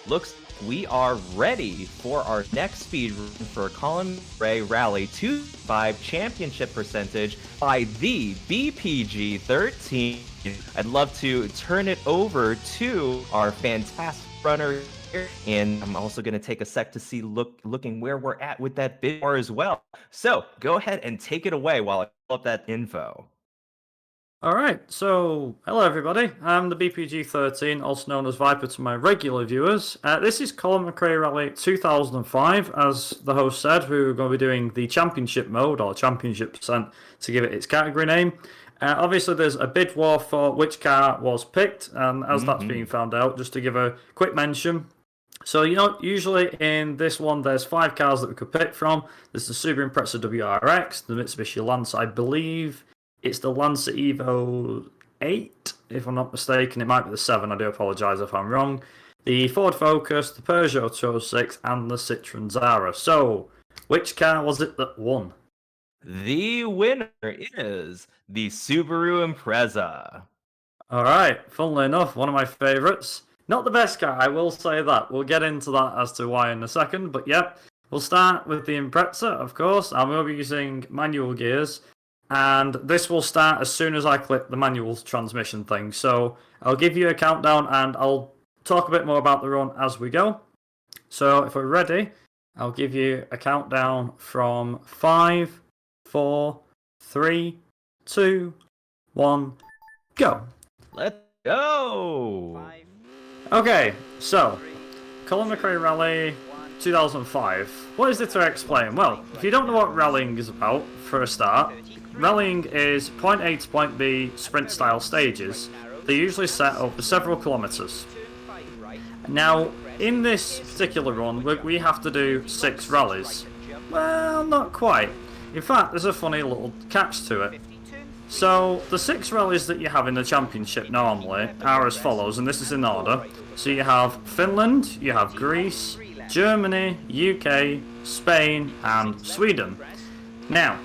looks like we are ready for our next speed run for Colin McRae Rally 2.5 championship percentage by the BPG13. I'd love to turn it over to our fantastic runner here, and I'm also going to take a sec to see looking where we're at with that bid bar as well. So go ahead and take it away while I pull up that info. Alright, so hello everybody, I'm the BPG13, also known as Viper to my regular viewers. This is Colin McRae Rally 2005, as the host said, we're going to be doing the championship mode, or championship percent, to give it its category name. Obviously there's a bid war for which car was picked, and as that's being found out, just to give a quick mention. So, usually in this one there's 5 cars that we could pick from. There's the Subaru Impreza WRX, the Mitsubishi Lancer, I believe it's the Lancer Evo 8, if I'm not mistaken. It might be the 7, I do apologise if I'm wrong. The Ford Focus, the Peugeot 206, and the Citroen Zara. So, which car was it that won? The winner is the Subaru Impreza. Alright, funnily enough, one of my favourites. Not the best car, I will say that. We'll get into that as to why in a second, but yeah. We'll start with the Impreza, of course, and we'll be using manual gears. And this will start as soon as I click the manual transmission thing. So I'll give you a countdown and I'll talk a bit more about the run as we go. So if we're ready, I'll give you a countdown from 5, 4, 3, 2, 1, go. Let's go! Okay, so Colin McRae Rally 2005. What is there to explain? Well, if you don't know what rallying is about, for a start, rallying is point A to point B sprint style stages. They're usually set over several kilometres. Now, in this particular run, we have to do 6 rallies. Well, not quite. In fact, there's a funny little catch to it. So, the 6 rallies that you have in the championship normally are as follows, and this is in order. So you have Finland, you have Greece, Germany, UK, Spain, and Sweden. Now,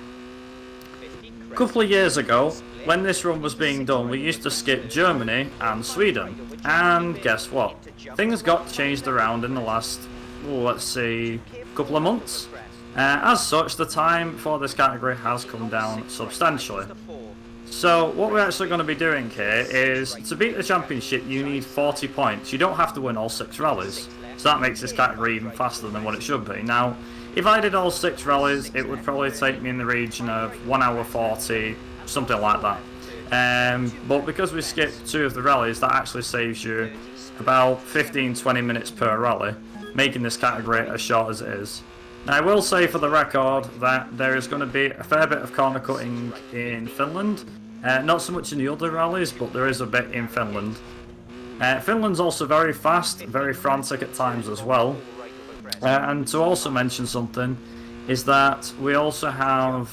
a couple of years ago, when this run was being done, we used to skip Germany and Sweden. And guess what? Things got changed around in the last, let's see, couple of months. As such, the time for this category has come down substantially. So what we're actually going to be doing here is, to beat the championship you need 40 points. You don't have to win all 6 rallies. So that makes this category even faster than what it should be. Now, if I did all 6 rallies, it would probably take me in the region of 1 hour 40, something like that. But because we skipped 2 of the rallies, that actually saves you about 15-20 minutes per rally, making this category as short as it is. Now, I will say for the record that there is going to be a fair bit of corner cutting in Finland. Not so much in the other rallies, but there is a bit in Finland. Finland's also very fast, very frantic at times as well. And to also mention something is that we also have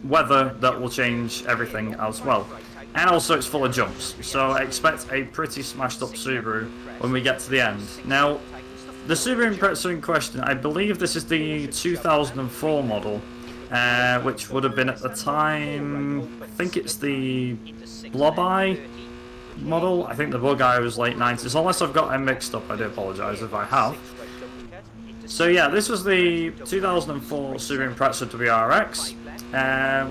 weather that will change everything as well. And also it's full of jumps, so I expect a pretty smashed up Subaru when we get to the end. Now, the Subaru Impreza in question, I believe this is the 2004 model, which would have been at the time, I think it's the Blob-Eye model. I think the Bug-Eye was late 90s, unless I've got them mixed up, I do apologise if I have. So yeah, this was the 2004 Subaru Impreza WRX.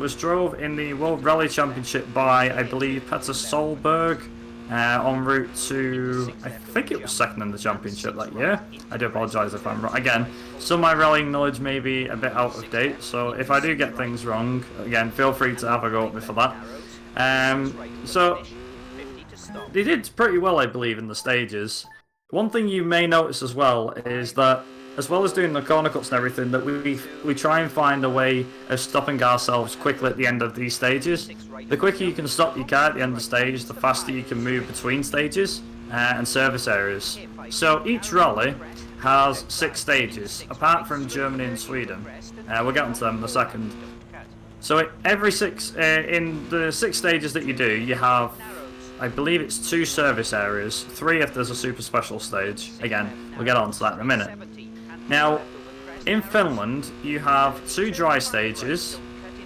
Was drove in the World Rally Championship by, I believe, Petter Solberg, en route to, I think it was second in the championship that year. I do apologise if I'm wrong. Again, some of my rallying knowledge may be a bit out of date, so if I do get things wrong, again, feel free to have a go at me for that. So, they did pretty well, I believe, in the stages. One thing you may notice as well is that, as well as doing the corner cuts and everything, that we try and find a way of stopping ourselves quickly at the end of these stages. The quicker you can stop your car at the end of the stage, the faster you can move between stages and service areas. So each rally has 6 stages, apart from Germany and Sweden. We'll get onto them in a second. So every 6, in the 6 stages that you do, you have, I believe it's 2 service areas, 3 if there's a super special stage. Again, we'll get onto that in a minute. Now, in Finland, you have 2 dry stages,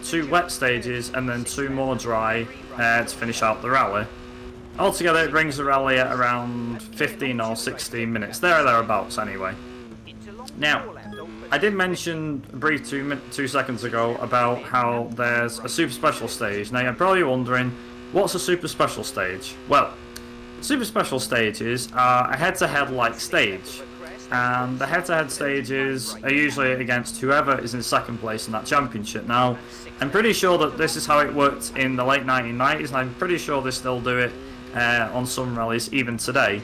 2 wet stages, and then 2 more dry to finish out the rally. Altogether, it brings the rally at around 15 or 16 minutes, there or thereabouts anyway. Now, I did mention a brief 2 seconds ago about how there's a super special stage. Now, you're probably wondering, what's a super special stage? Well, super special stages are a head-to-head like stage, and the head-to-head stages are usually against whoever is in second place in that championship. Now, I'm pretty sure that this is how it worked in the late 1990s, and I'm pretty sure they still do it on some rallies even today.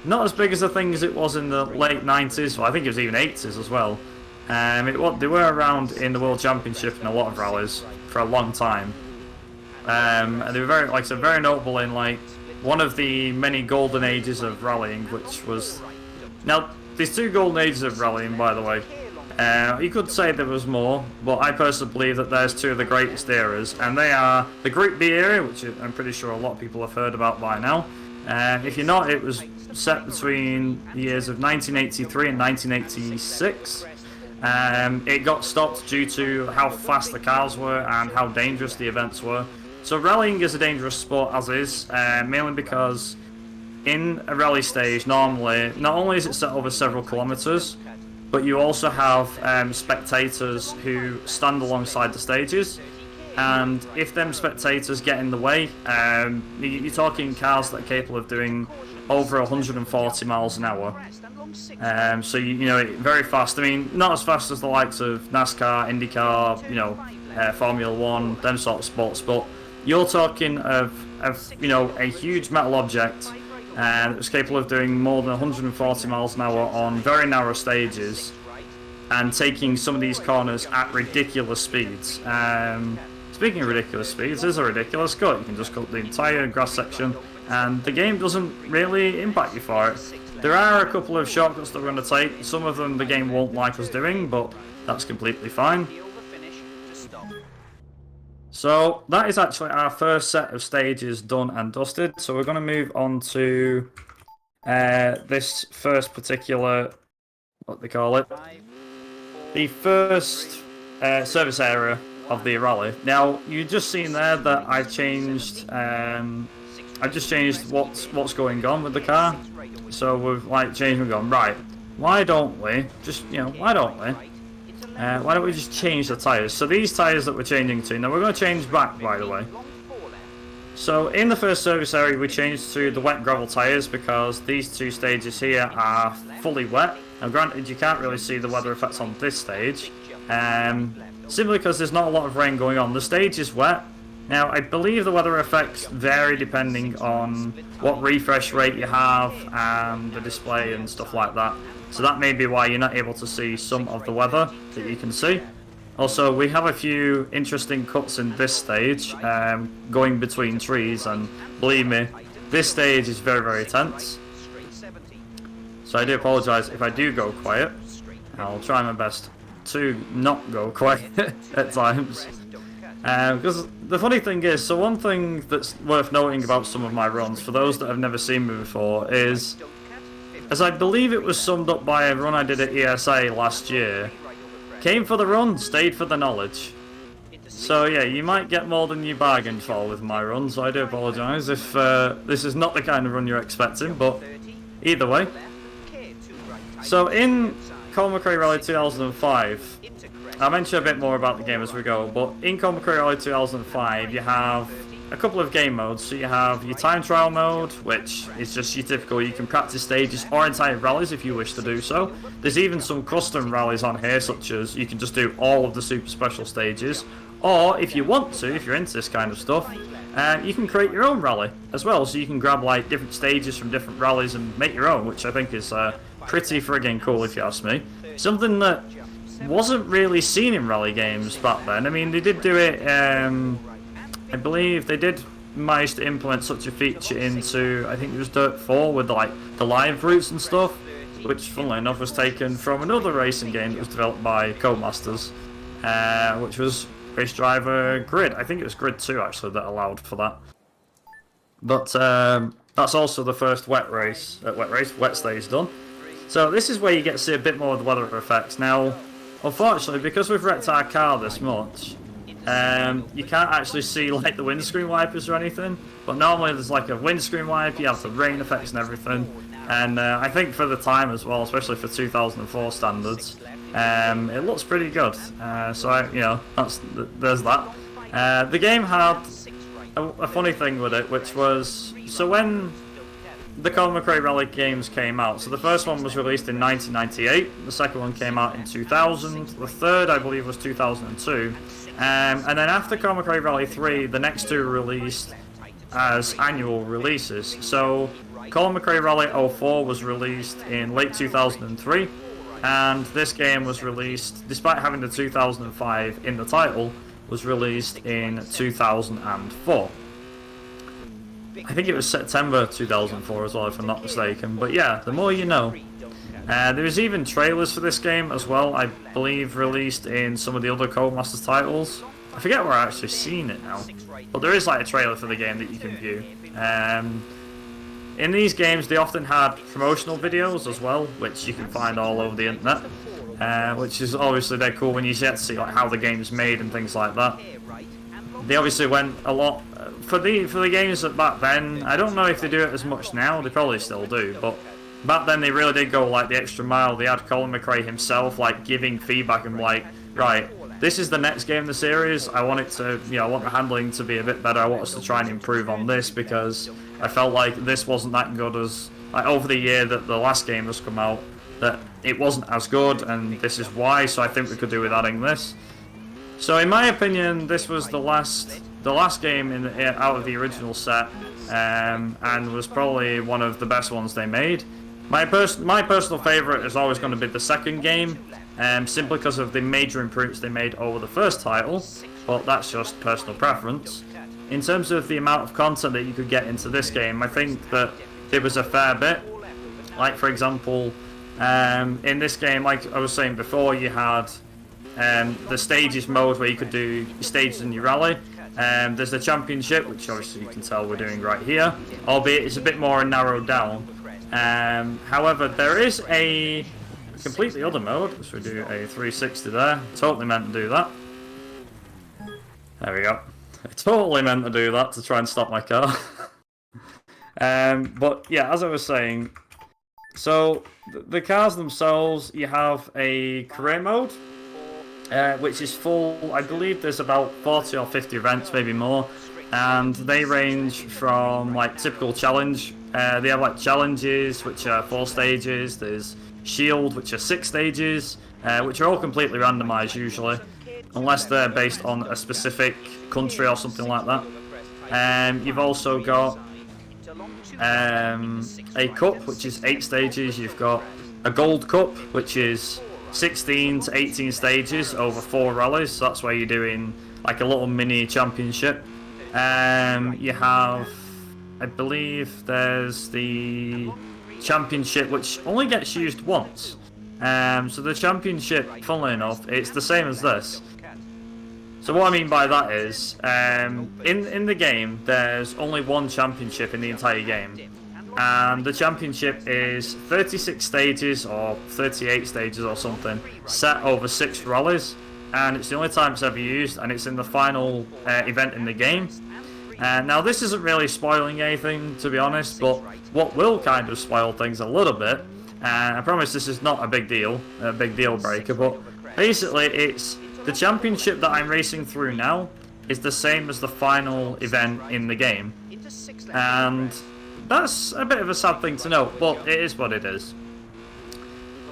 Not as big as the thing as it was in the late 90s, well, I think it was even 80s as well. They were around in the World Championship in a lot of rallies for a long time. And they were very, like I said, very notable in like one of the many golden ages of rallying, which was... Now, these 2 golden ages of rallying, by the way, you could say there was more, but I personally believe that there's 2 of the greatest eras, and they are the Group B era, which I'm pretty sure a lot of people have heard about by now. If you're not, it was set between the years of 1983 and 1986. It got stopped due to how fast the cars were and how dangerous the events were. So rallying is a dangerous sport as is, mainly because in a rally stage normally, not only is it set over several kilometres, but you also have spectators who stand alongside the stages, and if them spectators get in the way, you're talking cars that are capable of doing over 140 miles an hour. So you know, very fast. I mean, not as fast as the likes of NASCAR, IndyCar, you know, Formula One, them sort of sports, but you're talking of you know, a huge metal object that was capable of doing more than 140 miles an hour on very narrow stages and taking some of these corners at ridiculous speeds. Speaking of ridiculous speeds, there's a ridiculous cut. You can just cut the entire grass section and the game doesn't really impact you for it. There are a couple of shortcuts that we're going to take. Some of them the game won't like us doing, but that's completely fine. So that is actually our first set of stages done and dusted. So we're going to move on to this first particular, what they call it, the first service area of the rally. Now you've just seen there that I've changed. I've just changed what's going on with the car. So we've like changed and gone, right, why don't we just, you know, why don't we just change the tyres? So these tyres that we're changing to, now we're going to change back, by the way. So in the first service area we changed to the wet gravel tyres because these 2 stages here are fully wet. Now granted you can't really see the weather effects on this stage, simply because there's not a lot of rain going on. The stage is wet. Now, I believe the weather effects vary depending on what refresh rate you have and the display and stuff like that. So that may be why you're not able to see some of the weather that you can see. Also, we have a few interesting cuts in this stage, going between trees, and believe me, this stage is very, very tense. So I do apologise if I do go quiet. I'll try my best to not go quiet at times. Because the funny thing is, so one thing that's worth noting about some of my runs, for those that have never seen me before, is, as I believe it was summed up by a run I did at ESA last year, came for the run, stayed for the knowledge. So yeah, you might get more than you bargained for with my run, so I do apologise if this is not the kind of run you're expecting, but either way. So in Colin McRae Rally 2005, I'll mention a bit more about the game as we go, but in Colin McRae Rally 2005 you have a couple of game modes. So you have your time trial mode, which is just your typical, you can practice stages or entire rallies if you wish to do so. There's even some custom rallies on here, such as you can just do all of the super special stages, or if you want to, if you're into this kind of stuff, you can create your own rally as well. So you can grab like different stages from different rallies and make your own, which I think is pretty friggin' cool if you ask me. Something that wasn't really seen in rally games back then. I mean, they did do it, I believe they did manage to implement such a feature into, I think it was Dirt 4 with like the live routes and stuff, which funnily enough was taken from another racing game that was developed by Codemasters, which was Race Driver Grid. I think it was Grid 2 actually that allowed for that. But that's also the first wet stage done. So this is where you get to see a bit more of the weather effects. Now, unfortunately, because we've wrecked our car this much, you can't actually see like the windscreen wipers or anything, but normally there's like a windscreen wiper, you have the rain effects and everything, and I think for the time as well, especially for 2004 standards, it looks pretty good. So there's that. The game had a funny thing with it, which was, so when the Colin McRae Rally games came out, so the first one was released in 1998, the second one came out in 2000, the third I believe was 2002, and then after Colin McRae Rally 3, the next two were released as annual releases. So Colin McRae Rally 04 was released in late 2003, and this game was released, despite having the 2005 in the title, was released in 2004. I think it was September 2004 as well, if I'm not mistaken. But yeah, the more you know. There's even trailers for this game as well, I believe released in some of the other Codemasters titles. I forget where I've actually seen it now. But there is like a trailer for the game that you can view. In these games, they often had promotional videos as well, which you can find all over the internet. Which is obviously very cool when you get to see like how the game's made and things like that. They obviously went a lot for the games that back then. I don't know if they do it as much now. They probably still do, but back then they really did go like the extra mile. They had Colin McRae himself like giving feedback and like, right, this is the next game in the series. I want it to, I want the handling to be a bit better. I want us to try and improve on this because I felt like this wasn't that good as like over the year that the last game has come out. That it wasn't as good, and this is why. So I think we could do with adding this. So in my opinion, this was the last game out of the original set, and was probably one of the best ones they made. My personal favourite is always going to be the second game, simply because of the major improvements they made over the first title. But that's just personal preference. In terms of the amount of content that you could get into this game, I think that it was a fair bit. Like for example, in this game, like I was saying before, you had the stages mode where you could do your stages in your rally. There's the championship, which obviously you can tell we're doing right here, albeit it's a bit more narrowed down. However, there is a completely other mode, so we do a 360 there. Totally meant to do that. There we go. I totally meant to do that to try and stop my car. But yeah, as I was saying, so the cars themselves, you have a career mode, which is full. I believe there's about 40 or 50 events, maybe more, and they range from like typical challenge. They have like challenges, which are 4 stages. There's shield, which are 6 stages, which are all completely randomized usually, unless they're based on a specific country or something like that. You've also got a cup, which is 8 stages. You've got a gold cup, which is 16 to 18 stages over 4 rallies. So that's where you're doing like a little mini championship. You have, I believe there's the championship, which only gets used once. So the championship, funnily enough, it's the same as this. So what I mean by that is, in the game, there's only one championship in the entire game. And the championship is 36 stages or 38 stages or something, set over 6 rallies. And it's the only time it's ever used, and it's in the final event in the game. Now this isn't really spoiling anything, to be honest, but what will kind of spoil things a little bit, and I promise this is not a big deal breaker, but basically it's the championship that I'm racing through now is the same as the final event in the game, and that's a bit of a sad thing to note, but it is what it is.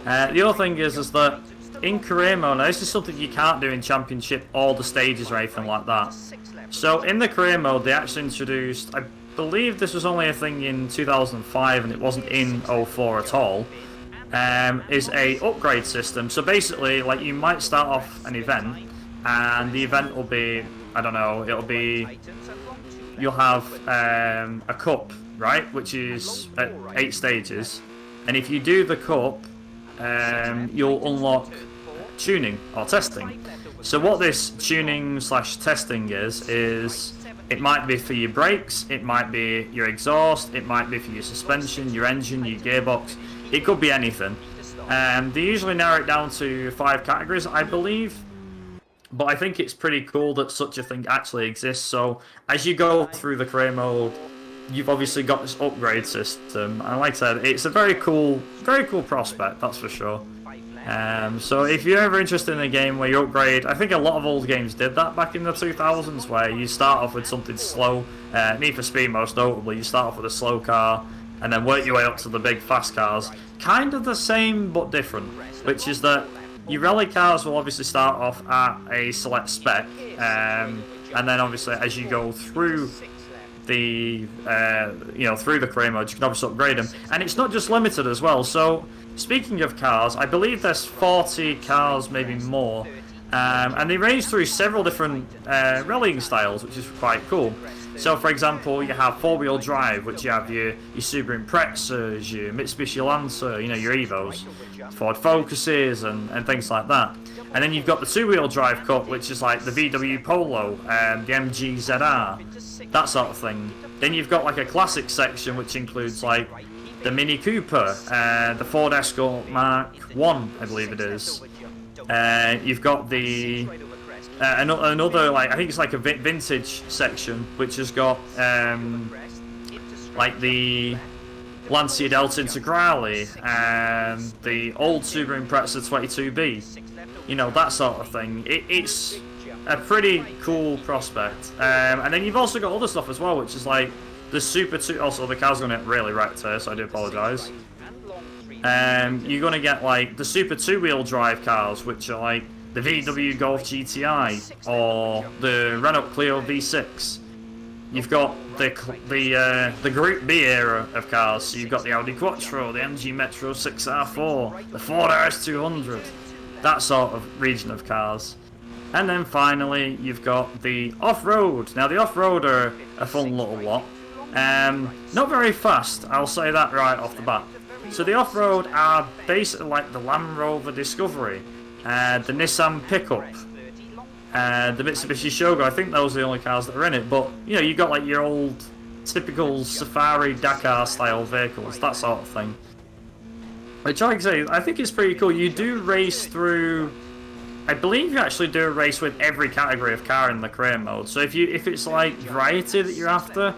The other thing is that in career mode, now this is something you can't do in championship or the stages or anything like that. So in the career mode, they actually introduced, I believe this was only a thing in 2005 and it wasn't in 04 at all, is a upgrade system. So basically, like, you might start off an event and the event will be, I don't know, you'll have a cup, right, which is at 8 stages, and if you do the cup, you'll unlock tuning or testing. So what this tuning / testing is it might be for your brakes, it might be your exhaust, it might be for your suspension, your engine, your gearbox, it could be anything. They usually narrow it down to 5 categories, I believe. But I think it's pretty cool that such a thing actually exists. So as you go through the career mode, you've obviously got this upgrade system, and like I said, it's a very cool prospect, that's for sure. So if you're ever interested in a game where you upgrade, I think a lot of old games did that back in the 2000s, where you start off with something slow. Need for Speed most notably, you start off with a slow car, and then work your way up to the big fast cars. Kind of the same but different, which is that your rally cars will obviously start off at a select spec, and then obviously as you go through the through the career mode, you can obviously upgrade them, and it's not just limited as well. So speaking of cars, I believe there's 40 cars, maybe more, and they range through several different rallying styles, which is quite cool. So for example, you have four-wheel drive, which you have your Subaru Imprezas, your Mitsubishi Lancer, your Evos, Ford Focuses, and things like that. And then you've got the two-wheel drive cut, which is like the VW Polo, the MG ZR, that sort of thing. Then you've got like a classic section, which includes like the Mini Cooper, the Ford Escort Mark 1, I believe it is. You've got the another, like, I think it's like a vintage section, which has got like the Lancia Delta Integrale and the old Subaru Impreza 22B, that sort of thing. It's a pretty cool prospect. And then you've also got other stuff as well, which is like the Super 2. Also, the car's going to get really wrecked here, so I do apologise. You're going to get like the Super 2-wheel drive cars, which are like the VW Golf GTI or the Renault Clio V6. You've got the Group B era of cars, so you've got the Audi Quattro, the MG Metro 6R4, the Ford RS200, that sort of region of cars. And then finally, you've got the off-road. Now, the off-road are a fun little lot. Not very fast, I'll say that right off the bat. So the off-road are basically like the Land Rover Discovery, the Nissan Pickup, the Mitsubishi Shogun. I think those are the only cars that are in it. But you got like your old typical Safari Dakar style vehicles, that sort of thing. Which, like I say, I think it's pretty cool. You do race through. I believe you actually do a race with every category of car in the career mode. So if it's like variety that you're after,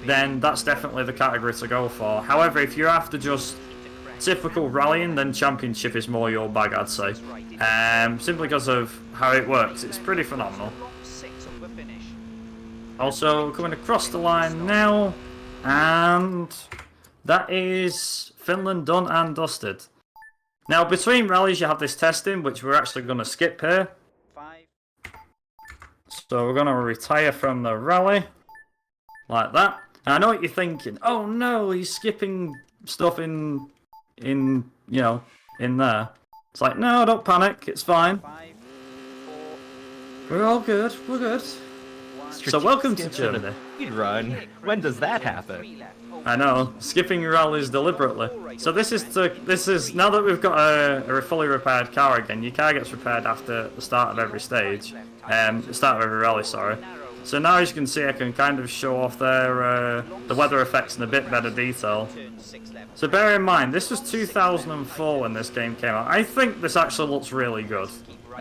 then that's definitely the category to go for. However, if you're after just typical rallying, then Championship is more your bag, I'd say. Simply because of how it works, it's pretty phenomenal. Also, coming across the line now, and that is Finland done and dusted. Now, between rallies, you have this testing, which we're actually going to skip here. So we're going to retire from the rally, like that. And I know what you're thinking. Oh no, he's skipping stuff in there. It's like, no, don't panic, it's fine. We're all good, we're good. So welcome to Germany. Run. When does that happen? I know, skipping rallies deliberately. So this is now that we've got a fully repaired car again. Your car gets repaired after the start of every stage, the start of every rally. Sorry. So now, as you can see, I can kind of show off the weather effects in a bit better detail. So bear in mind, this was 2004 when this game came out. I think this actually looks really good.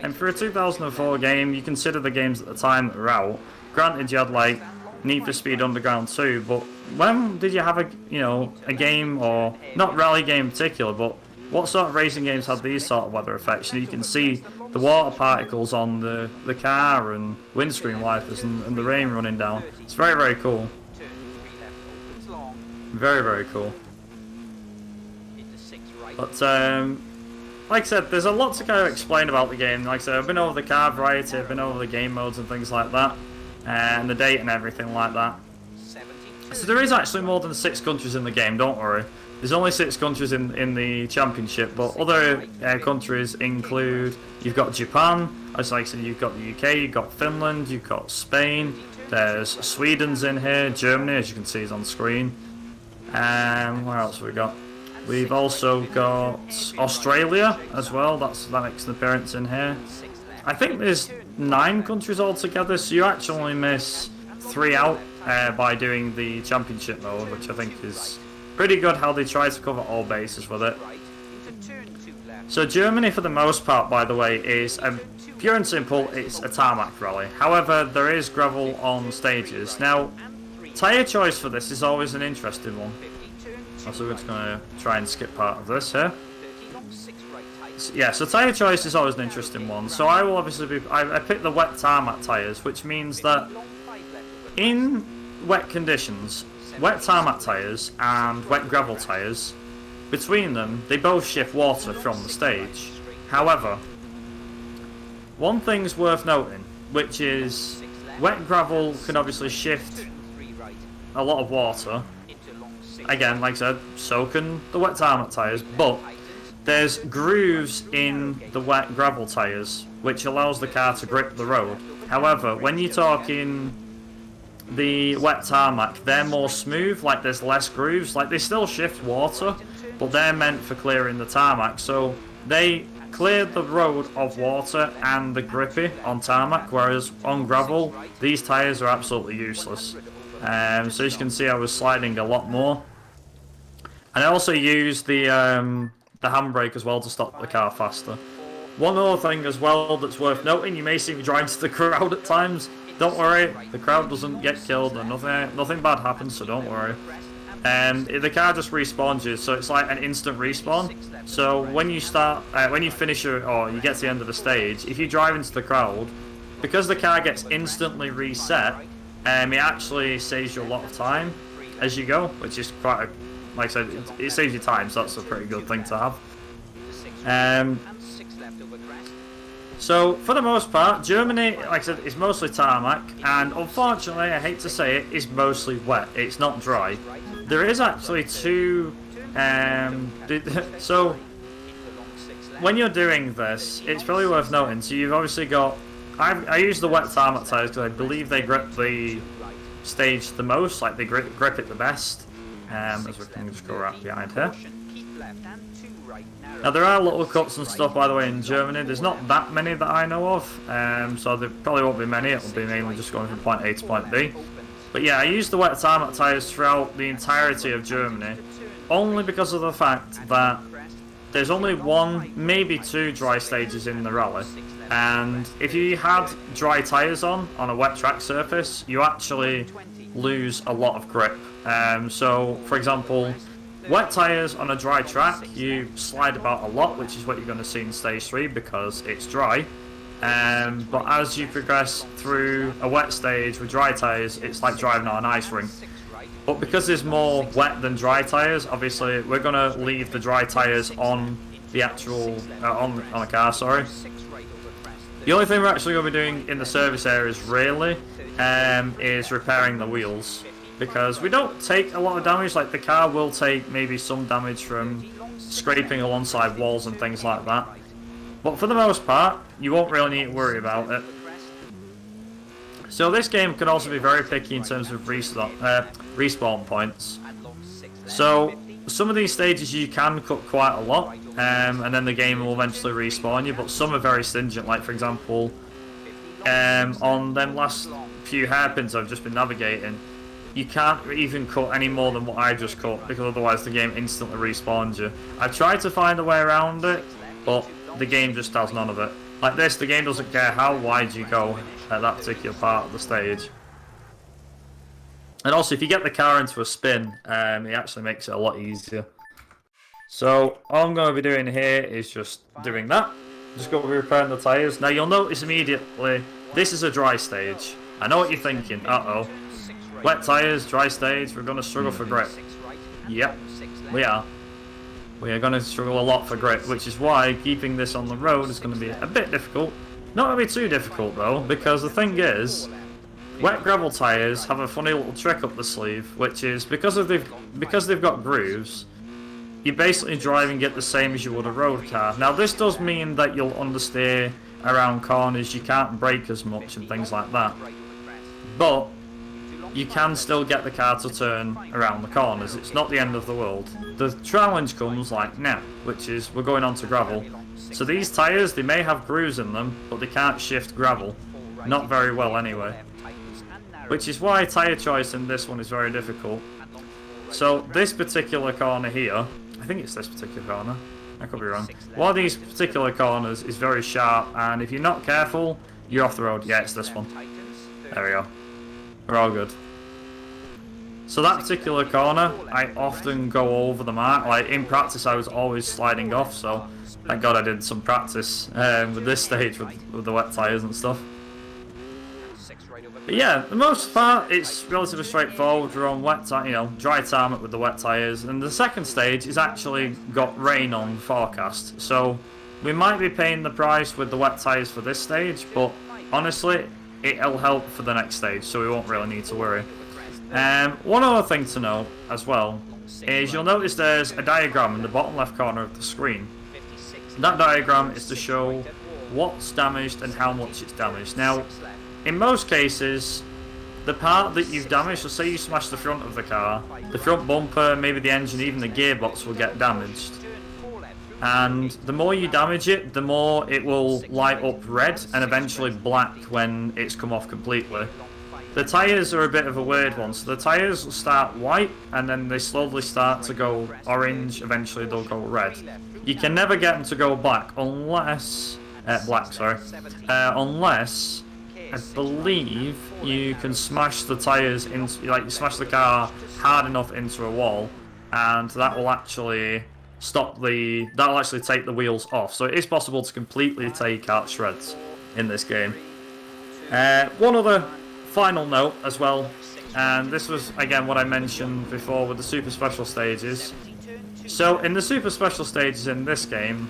And for a 2004 game, you consider the games at the time that were out. Granted, you had like Need for Speed Underground 2, but when did you have a game, or not rally game in particular, but what sort of racing games had these sort of weather effects? You can see the water particles on the car and windscreen wipers and the rain running down. It's very, very cool. Very, very cool. But like I said, there's a lot to kind of explain about the game. Like I said, I've been over the car variety, I've been over the game modes and things like that, and the date and everything like that. So there is actually more than 6 countries in the game, don't worry. There's only 6 countries in the championship, but other countries include, you've got Japan, as like I said, you've got the UK, you've got Finland, you've got Spain, there's Sweden's in here, Germany, as you can see is on screen. Where else have we got? We've also got Australia as well, that makes an appearance in here. I think there's 9 countries altogether, so you actually miss 3 out by doing the championship mode, which I think is pretty good how they try to cover all bases with it. So Germany, for the most part, by the way, is pure and simple, it's a tarmac rally. However, there is gravel on stages. Now, tyre choice for this is always an interesting one. So we're just going to try and skip part of this here. Yeah, so tyre choice is always an interesting one. So I will obviously be... I picked the wet tarmac tyres, which means that in wet conditions, wet tarmac tyres and wet gravel tyres, between them, they both shift water from the stage. However, one thing's worth noting, which is wet gravel can obviously shift a lot of water. Again, like I said, so can the wet tarmac tyres, but there's grooves in the wet gravel tyres, which allows the car to grip the road. However, when you're talking the wet tarmac, they're more smooth, like there's less grooves, like they still shift water, but they're meant for clearing the tarmac, so they clear the road of water and the grippy on tarmac, whereas on gravel, these tyres are absolutely useless. So as you can see, I was sliding a lot more. And I also used the handbrake as well to stop the car faster. One other thing as well that's worth noting, you may see me driving to the crowd at times. Don't worry, the crowd doesn't get killed and nothing bad happens, so don't worry. The car just respawns you, so it's like an instant respawn. So when you start, when you finish or you get to the end of the stage, if you drive into the crowd, because the car gets instantly reset, it actually saves you a lot of time as you go, which is quite a, like I said, it saves you time, so that's a pretty good thing to have. So, for the most part, Germany, like I said, is mostly tarmac, and unfortunately, I hate to say it, is mostly wet. It's not dry. There is actually two... so, when you're doing this, it's probably worth noting, so you've obviously got... I use the wet tarmac tyres because I believe they grip the stage the most, like they grip it the best. As we can just go right behind here. Now there are little cuts and stuff, by the way, in Germany. There's not that many that I know of, so there probably won't be many. It'll be mainly just going from point A to point B. But yeah, I use the wet tarmac tyres throughout the entirety of Germany, only because of the fact that there's only one, maybe two dry stages in the rally. And if you had dry tyres on a wet track surface, you actually lose a lot of grip. So, for example, wet tyres on a dry track, you slide about a lot, which is what you're going to see in stage 3 because it's dry. But as you progress through a wet stage with dry tyres, it's like driving on an ice rink. But because there's more wet than dry tyres, obviously we're going to leave the dry tyres on the actual, on a car, sorry. The only thing we're actually going to be doing in the service areas, really, is repairing the wheels. Because we don't take a lot of damage, like the car will take maybe some damage from scraping alongside walls and things like that. But for the most part, you won't really need to worry about it. So this game can also be very picky in terms of respawn points. So some of these stages you can cut quite a lot, and then the game will eventually respawn you, but some are very stringent, like for example, on them last few hairpins I've just been navigating, you can't even cut any more than what I just cut, because otherwise the game instantly respawns you. I've tried to find a way around it, but the game just does none of it. Like this, the game doesn't care how wide you go at that particular part of the stage. And also, if you get the car into a spin, it actually makes it a lot easier. So, all I'm going to be doing here is just doing that. Just going to be repairing the tyres. Now, you'll notice immediately, this is a dry stage. I know what you're thinking, uh-oh. Wet tyres, dry stage, we're going to struggle for grip. Yep, we are. We are going to struggle a lot for grip, which is why keeping this on the road is going to be a bit difficult. Not going to be too difficult though, because the thing is, wet gravel tyres have a funny little trick up the sleeve, which is because they've got grooves, you basically drive and get the same as you would a road car. Now this does mean that you'll understeer around corners, you can't brake as much and things like that. But you can still get the car to turn around the corners. It's not the end of the world. The challenge comes like now, which is we're going on to gravel. So these tyres, they may have grooves in them, but they can't shift gravel. Not very well anyway. Which is why tyre choice in this one is very difficult. So this particular corner here, I think it's this particular corner. I could be wrong. One of these particular corners is very sharp, and if you're not careful, you're off the road. Yeah, it's this one. There we go. We're all good. So that particular corner, I often go over the mark. Like, in practice, I was always sliding off, so thank God I did some practice with this stage with the wet tyres and stuff. But yeah, the most part, it's relatively straightforward. We're on dry tarmac with the wet tyres. And the second stage is actually got rain on forecast. So we might be paying the price with the wet tyres for this stage, but honestly, it'll help for the next stage, so we won't really need to worry. One other thing to note as well is you'll notice there's a diagram in the bottom left corner of the screen. That diagram is to show what's damaged and how much it's damaged. Now, in most cases, the part that you've damaged, so say you smash the front of the car, the front bumper, maybe the engine, even the gearbox will get damaged. And the more you damage it, the more it will light up red and eventually black when it's come off completely. The tyres are a bit of a weird one, so the tyres will start white and then they slowly start to go orange, eventually they'll go red. You can never get them to go black unless, unless I believe you can smash the tyres into, like, you smash the car hard enough into a wall, and that will actually that'll actually take the wheels off. So it is possible to completely take out shreds in this game. One other final note as well, and this was again what I mentioned before with the super special stages. So in the super special stages in this game,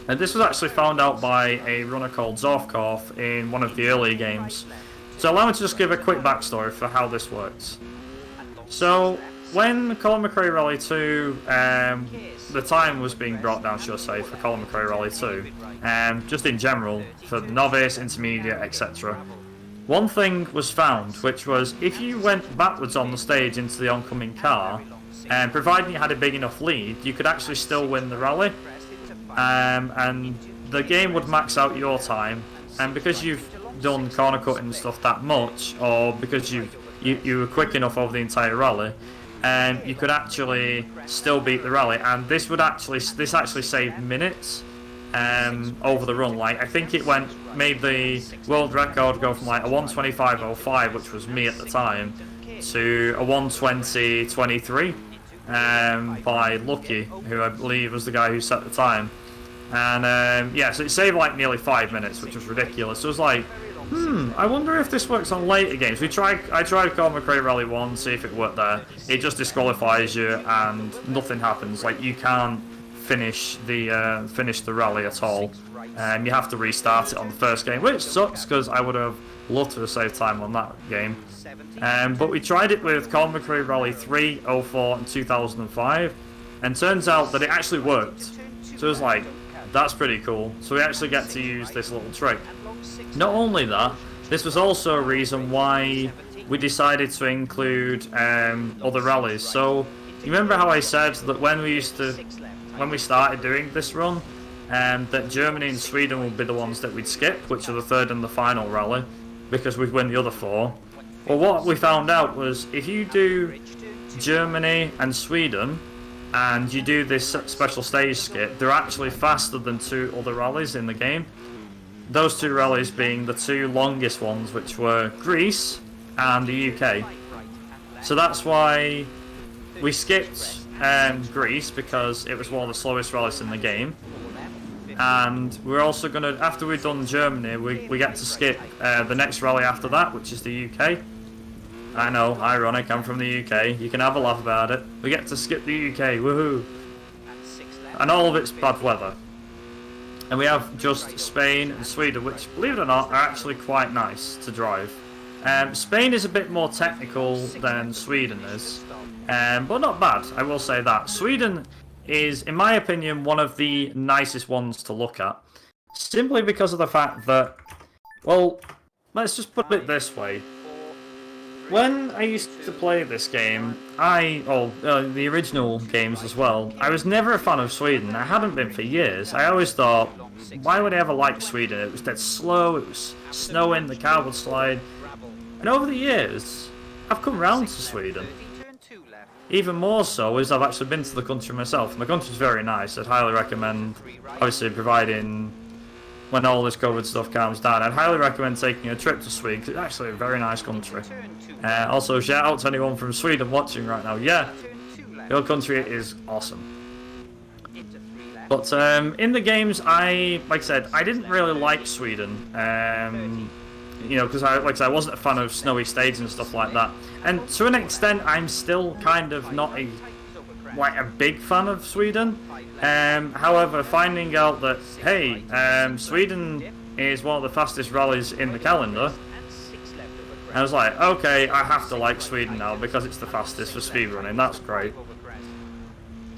and this was actually found out by a runner called Zorfkorf in one of the early games. So allow me to just give a quick backstory for how this works. So when Colin McRae Rally 2, the time was being brought down, should I say, for Colin McRae Rally 2, just in general, for the novice, intermediate, etc. One thing was found, which was if you went backwards on the stage into the oncoming car, and providing you had a big enough lead, you could actually still win the rally. And the game would max out your time, and because you've done corner cutting and stuff that much, or because you were quick enough over the entire rally, you could actually still beat the rally. And this actually saved minutes over the run. Like, I think it made the world record go from like a 1:25.05, which was me at the time, to a 1:20.23 by Lucky, who I believe was the guy who set the time. And yeah, so it saved like nearly 5 minutes, which was ridiculous. So it was like, I wonder if this works on later games. I tried Colin McRae Rally 1, see if it worked there. It just disqualifies you and nothing happens. Like, you can't finish the rally at all. You have to restart it on the first game, which sucks because I would have loved to have saved time on that game. But we tried it with Colin McRae Rally 3, 04 and 2005, and turns out that it actually worked. So it was like, that's pretty cool. So we actually get to use this little trick. Not only that, this was also a reason why we decided to include other rallies. So you remember how I said that when we started doing this run, that Germany and Sweden would be the ones that we'd skip, which are the third and the final rally, because we'd win the other four. Well, what we found out was if you do Germany and Sweden, and you do this special stage skip, they're actually faster than two other rallies in the game. Those two rallies being the two longest ones, which were Greece and the UK. So that's why we skipped Greece, because it was one of the slowest rallies in the game. And we're also going to, after we've done Germany, we get to skip the next rally after that, which is the UK. I know, ironic, I'm from the UK. You can have a laugh about it. We get to skip the UK, woohoo! And all of it's bad weather. And we have just Spain and Sweden, which, believe it or not, are actually quite nice to drive. Spain is a bit more technical than Sweden is, but not bad, I will say that. Sweden is, in my opinion, one of the nicest ones to look at. Simply because of the fact that, well, let's just put it this way. When I used to play this game, the original games as well, I was never a fan of Sweden. I hadn't been for years. I always thought, why would I ever like Sweden? It was dead slow, it was snowing, the car would slide. And over the years, I've come round to Sweden. even more so is I've actually been to the country myself, and the country's very nice. I'd highly recommend, obviously providing when all this COVID stuff calms down, I'd highly recommend taking a trip to Sweden, because it's actually a very nice country. Also, shout out to anyone from Sweden watching right now. Yeah, your country is awesome. But in the games, like I said, I didn't really like Sweden. You know, because like I said, I wasn't a fan of snowy stages and stuff like that. And to an extent, I'm still kind of not a big fan of Sweden. However, finding out that, hey, Sweden is one of the fastest rallies in the calendar, I was like, okay, I have to like Sweden now because it's the fastest for speedrunning. That's great.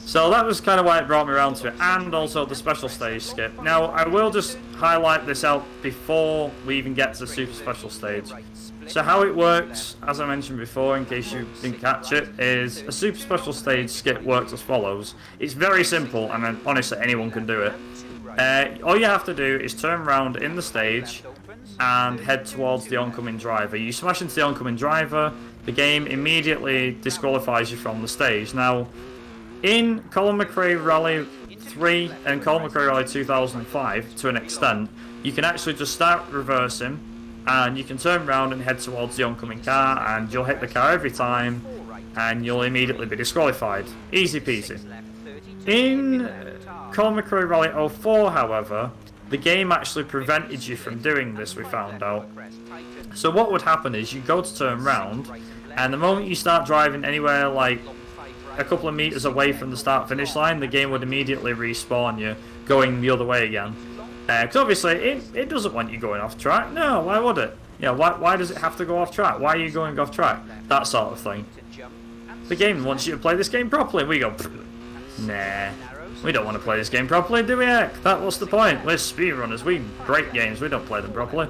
So that was kind of why it brought me around to it, and also the special stage skip. Now, I will just highlight this out before we even get to the super special stage. So how it works, as I mentioned before, in case you didn't catch it, is a super special stage skip works as follows. It's very simple, and honestly anyone can do it. All you have to do is turn around in the stage and head towards the oncoming driver. You smash into the oncoming driver, the game immediately disqualifies you from the stage. Now, in Colin McRae Rally 3 and Colin McRae Rally 2005, to an extent, you can actually just start reversing, and you can turn around and head towards the oncoming car, and you'll hit the car every time, and you'll immediately be disqualified. Easy peasy. In Colin McRae Rally 04, however, the game actually prevented you from doing this, we found out. So what would happen is you go to turn round, and the moment you start driving anywhere like a couple of meters away from the start finish line, the game would immediately respawn you going the other way again. Because obviously it doesn't want you going off track. No, why would it? Yeah, why does it have to go off track? Why are you going off track? That sort of thing. The game wants you to play this game properly. We go, nah, we don't want to play this game properly, do we, heck? What's the point? We're speedrunners. We break games. We don't play them properly.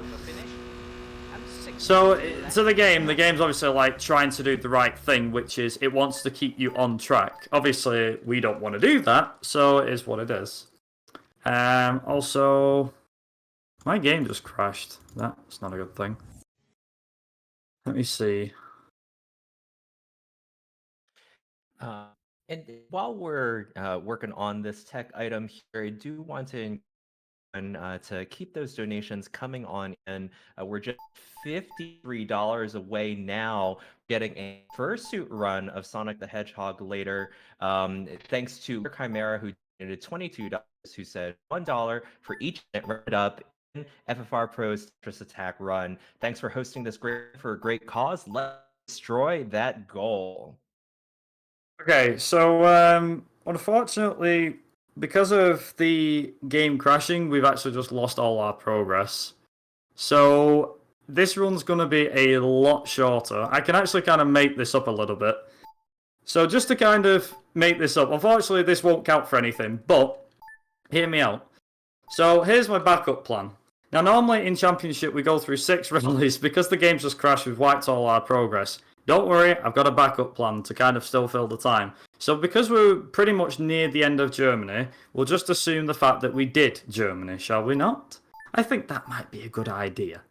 So, to the game's obviously like trying to do the right thing, which is it wants to keep you on track. Obviously, we don't want to do that, so it is what it is. Also, my game just crashed. That's not a good thing. Let me see. And while we're working on this tech item here, I do want to keep those donations coming on in. We're just $53 away now, getting a fursuit run of Sonic the Hedgehog later. Thanks to Chimera, who donated $22, who said $1 for each minute up in FFR Pro's Tetris Attack run. Thanks for hosting this for a great cause. Let's destroy that goal. Okay, so unfortunately, because of the game crashing, we've actually just lost all our progress. So this run's going to be a lot shorter. I can actually kind of make this up a little bit. So just to kind of make this up, unfortunately this won't count for anything, but hear me out. So here's my backup plan. Now normally in Championship we go through 6 rallies. Because the game's just crashed, we've wiped all our progress. Don't worry, I've got a backup plan to kind of still fill the time. So because we're pretty much near the end of Germany, we'll just assume the fact that we did Germany, shall we not? I think that might be a good idea.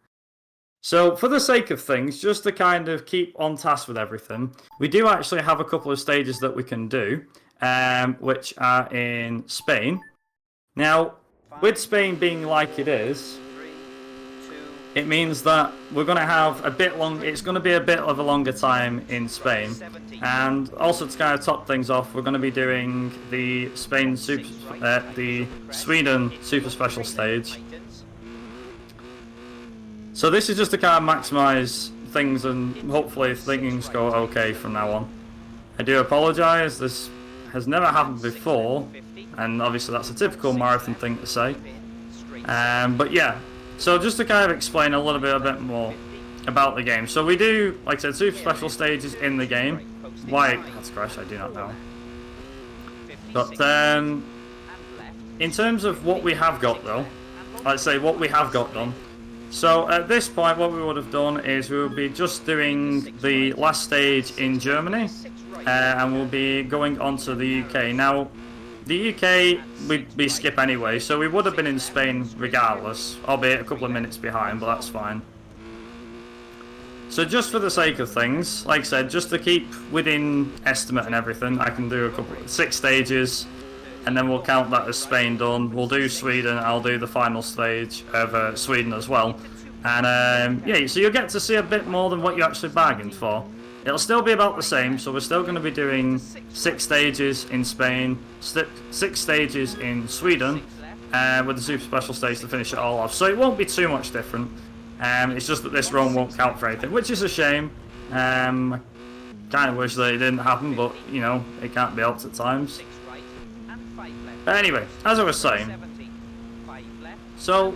So for the sake of things, just to kind of keep on task with everything, we do actually have a couple of stages that we can do, which are in Spain. Now, with Spain being like it is, it means that we're going to have a bit long. It's going to be a bit of a longer time in Spain, and also to kind of top things off, we're going to be doing the the Sweden Super Special stage. So this is just to kind of maximise things, and hopefully things go okay from now on. I do apologise. This has never happened before, and obviously that's a typical marathon thing to say. But yeah. So just to kind of explain a bit more about the game. So we do, like I said, super special stages in the game. Why that's crashed, I do not know. But in terms of what we have got though, let's say what we have got done. So at this point what we would have done is we would be just doing the last stage in Germany, and we'll be going on to the UK. Now, the UK, we skip anyway, so we would have been in Spain regardless, albeit a couple of minutes behind, but that's fine. So just for the sake of things, like I said, just to keep within estimate and everything, I can do 6 stages, and then we'll count that as Spain done. We'll do Sweden. I'll do the final stage of Sweden as well. And yeah, so you'll get to see a bit more than what you actually bargained for. It'll still be about the same, so we're still going to be doing 6 stages in Spain, 6 stages in Sweden, with the super special stage to finish it all off. So it won't be too much different. It's just that this run won't count for anything, which is a shame. Kind of wish that it didn't happen, but you know, it can't be helped at times. But anyway, as I was saying, so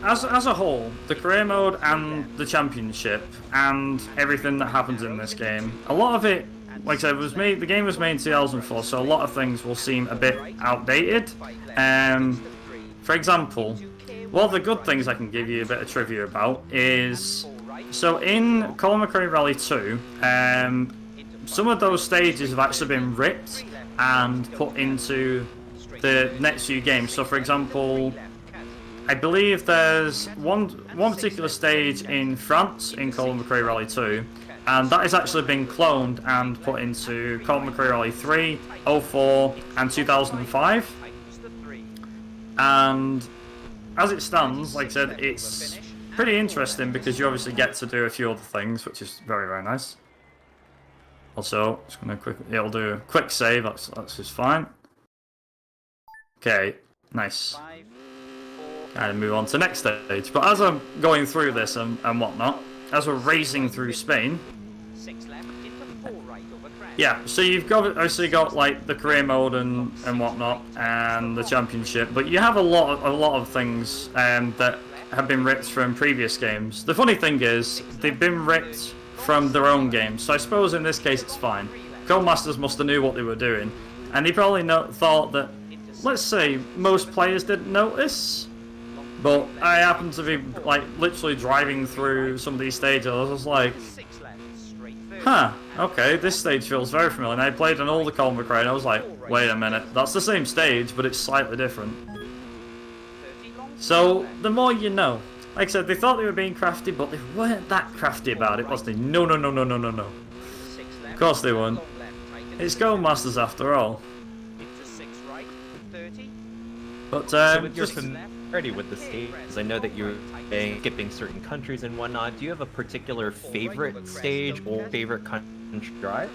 as a whole, the career mode and the championship and everything that happens in this game, a lot of it, like I said, the game was made in 2004, so a lot of things will seem a bit outdated. For example, one of the good things I can give you a bit of trivia about is, so in Colin McRae Rally 2, some of those stages have actually been ripped and put into the next few games. So for example, I believe there's one particular stage in France in Colin McRae Rally 2, and that has actually been cloned and put into Colin McRae Rally 3, 04, and 2005. And as it stands, like I said, it's pretty interesting because you obviously get to do a few other things, which is very, very nice. Also, just gonna it'll do a quick save. That's just fine. Okay, nice. Kind of move on to the next stage. But as I'm going through this and whatnot, as we're racing through Spain, yeah, so you've obviously got like the career mode and whatnot, and the championship, but you have a lot of things that have been ripped from previous games. The funny thing is, they've been ripped from their own games, so I suppose in this case it's fine. Codemasters must have knew what they were doing, and they probably thought that, let's say, most players didn't notice. But I happened to be like literally driving through some of these stages. I was like, huh, okay, this stage feels very familiar. And I played an older Colin McRae and I was like, wait a minute, that's the same stage, but it's slightly different. So the more you know. Like I said, they thought they were being crafty, but they weren't that crafty about it, was they? No. Of course they weren't. It's Codemasters after all. But so with your familiarity with the stages, I know that you're skipping certain countries and whatnot. Do you have a particular favorite stage or favorite country drive?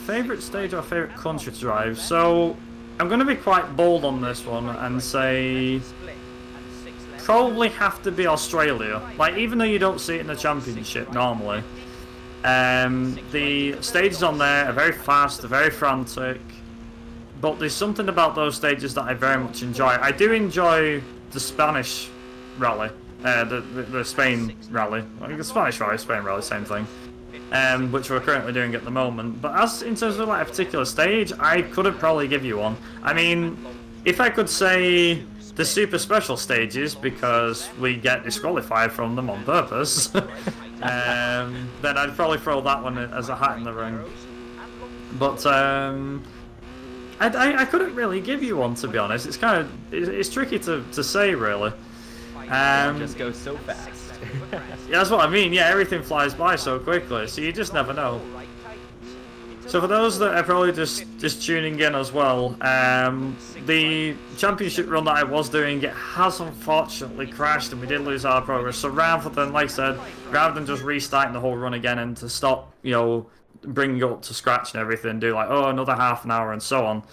Favorite stage or favorite country drive? So I'm going to be quite bold on this one and say probably have to be Australia. Like, even though you don't see it in the championship normally, the stages on there are very fast, they're very frantic. But there's something about those stages that I very much enjoy. I do enjoy the Spanish rally, the Spain rally. Like the Spanish rally, Spain rally, same thing. Which we're currently doing at the moment. But as in terms of like a particular stage, I couldn't probably give you one. I mean, if I could say the super special stages, because we get disqualified from them on purpose, then I'd probably throw that one as a hat in the ring. But I couldn't really give you one, to be honest. It's kind of it's tricky to say, really. It just goes so fast. Yeah, that's what I mean. Yeah, everything flies by so quickly, so you just never know. So for those that are probably just tuning in as well, the championship run that I was doing, it has unfortunately crashed and we did lose our progress. So rather than, like I said, rather than just restarting the whole run again and to stop, you know, bringing it up to scratch and everything, do like, oh, another half an hour and so on.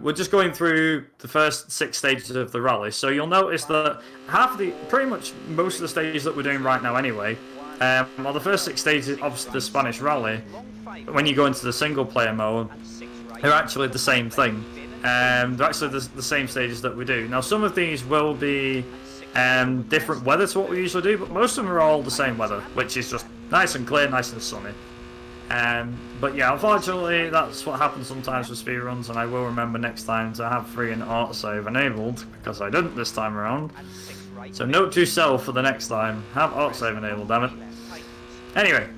We're just going through the first 6 stages of the rally. So you'll notice that pretty much most of the stages that we're doing right now anyway, well, the first 6 stages of the Spanish rally, when you go into the single player mode, they're actually the same thing. They're actually the same stages that we do. Now, some of these will be different weather to what we usually do, but most of them are all the same weather, which is just nice and clear, nice and sunny. But yeah, unfortunately, that's what happens sometimes with speedruns, and I will remember next time to have free and autosave enabled, because I didn't this time around. So note to self for the next time, have autosave enabled, damn it. Anyway,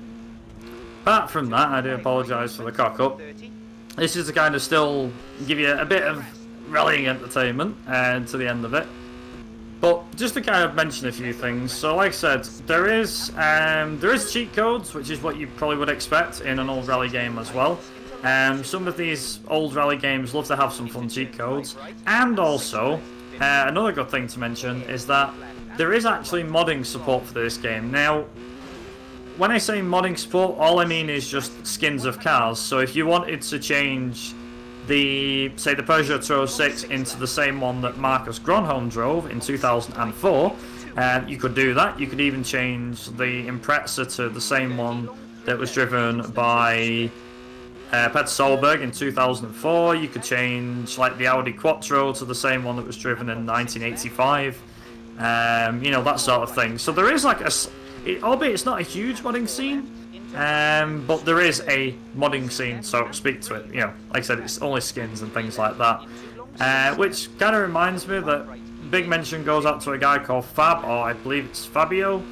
apart from that, I do apologise for the cock-up. This is to kind of still give you a bit of rallying entertainment to the end of it. But just to kind of mention a few things, so like I said, there is cheat codes, which is what you probably would expect in an old rally game as well. Some of these old rally games love to have some fun cheat codes, and also another good thing to mention is that there is actually modding support for this game. Now, when I say modding support, all I mean is just skins of cars. So if you wanted to change the Peugeot 206 into the same one that Marcus Gronholm drove in 2004, you could do that. You could even change the Impreza to the same one that was driven by Peter Solberg in 2004. You could change like the Audi Quattro to the same one that was driven in 1985. You know, that sort of thing. So there is like albeit it's not a huge modding scene, but there is a modding scene, so to speak, to it. You know, like I said, it's only skins and things like that. Which kind of reminds me that big mention goes out to a guy called Fab, or I believe it's Fabio,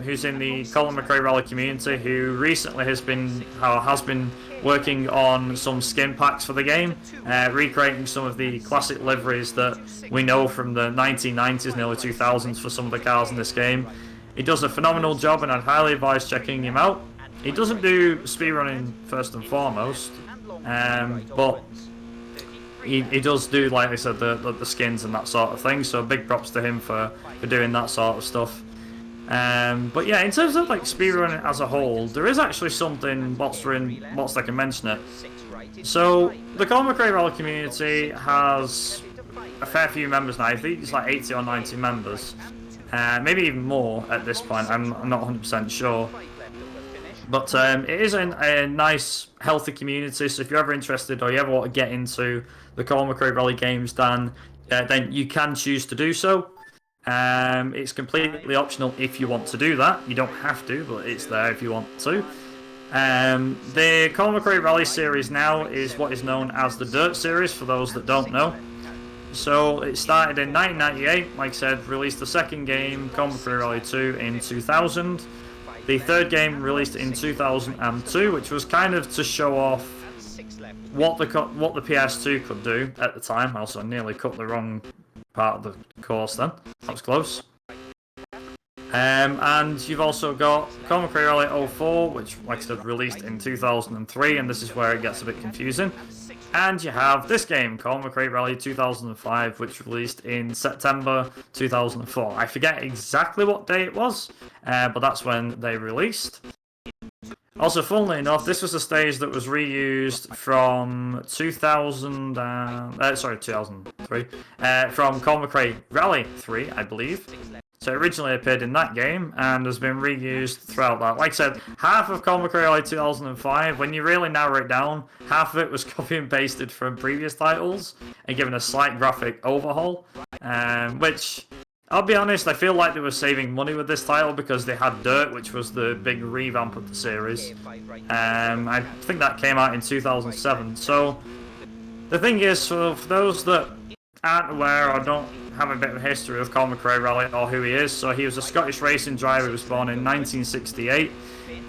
who's in the Colin McRae Rally community, who recently has been working on some skin packs for the game, recreating some of the classic liveries that we know from the 1990s and early 2000s for some of the cars in this game. He does a phenomenal job, and I'd highly advise checking him out. He doesn't do speedrunning first and foremost, but he does do, like I said, the skins and that sort of thing. So big props to him for doing that sort of stuff. But yeah, in terms of like speedrunning as a whole, there is actually something whilst I can mention it. So the Colin McRae Rally community has a fair few members now. I think it's like 80 or 90 members. Maybe even more at this point, I'm not 100% sure. But it is a nice, healthy community, so if you're ever interested or you ever want to get into the Colin McRae Rally games, then you can choose to do so. It's completely optional if you want to do that. You don't have to, but it's there if you want to. The Colin McRae Rally series now is what is known as the Dirt series, for those that don't know. So it started in 1998, like I said, released the second game, Colin McRae Rally 2, in 2000. The third game released in 2002, which was kind of to show off what the PS2 could do at the time. I also nearly cut the wrong part of the course then. That was close. And you've also got Colin McRae Rally 04, which, like I said, released in 2003, and this is where it gets a bit confusing. And you have this game, Colin McRae Rally 2005, which released in September 2004. I forget exactly what day it was, but that's when they released. Also, funnily enough, this was a stage that was reused from 2003, from Colin McRae Rally 3, I believe. So it originally appeared in that game and has been reused throughout that. Like I said, half of Colin McRae Rally 2005, when you really narrow it down, half of it was copy and pasted from previous titles and given a slight graphic overhaul. Which, I'll be honest, I feel like they were saving money with this title because they had Dirt, which was the big revamp of the series. I think that came out in 2007. So the thing is, for those that aren't aware or don't have a bit of a history of Colin McRae Rally or who he is, so he was a Scottish racing driver who was born in 1968,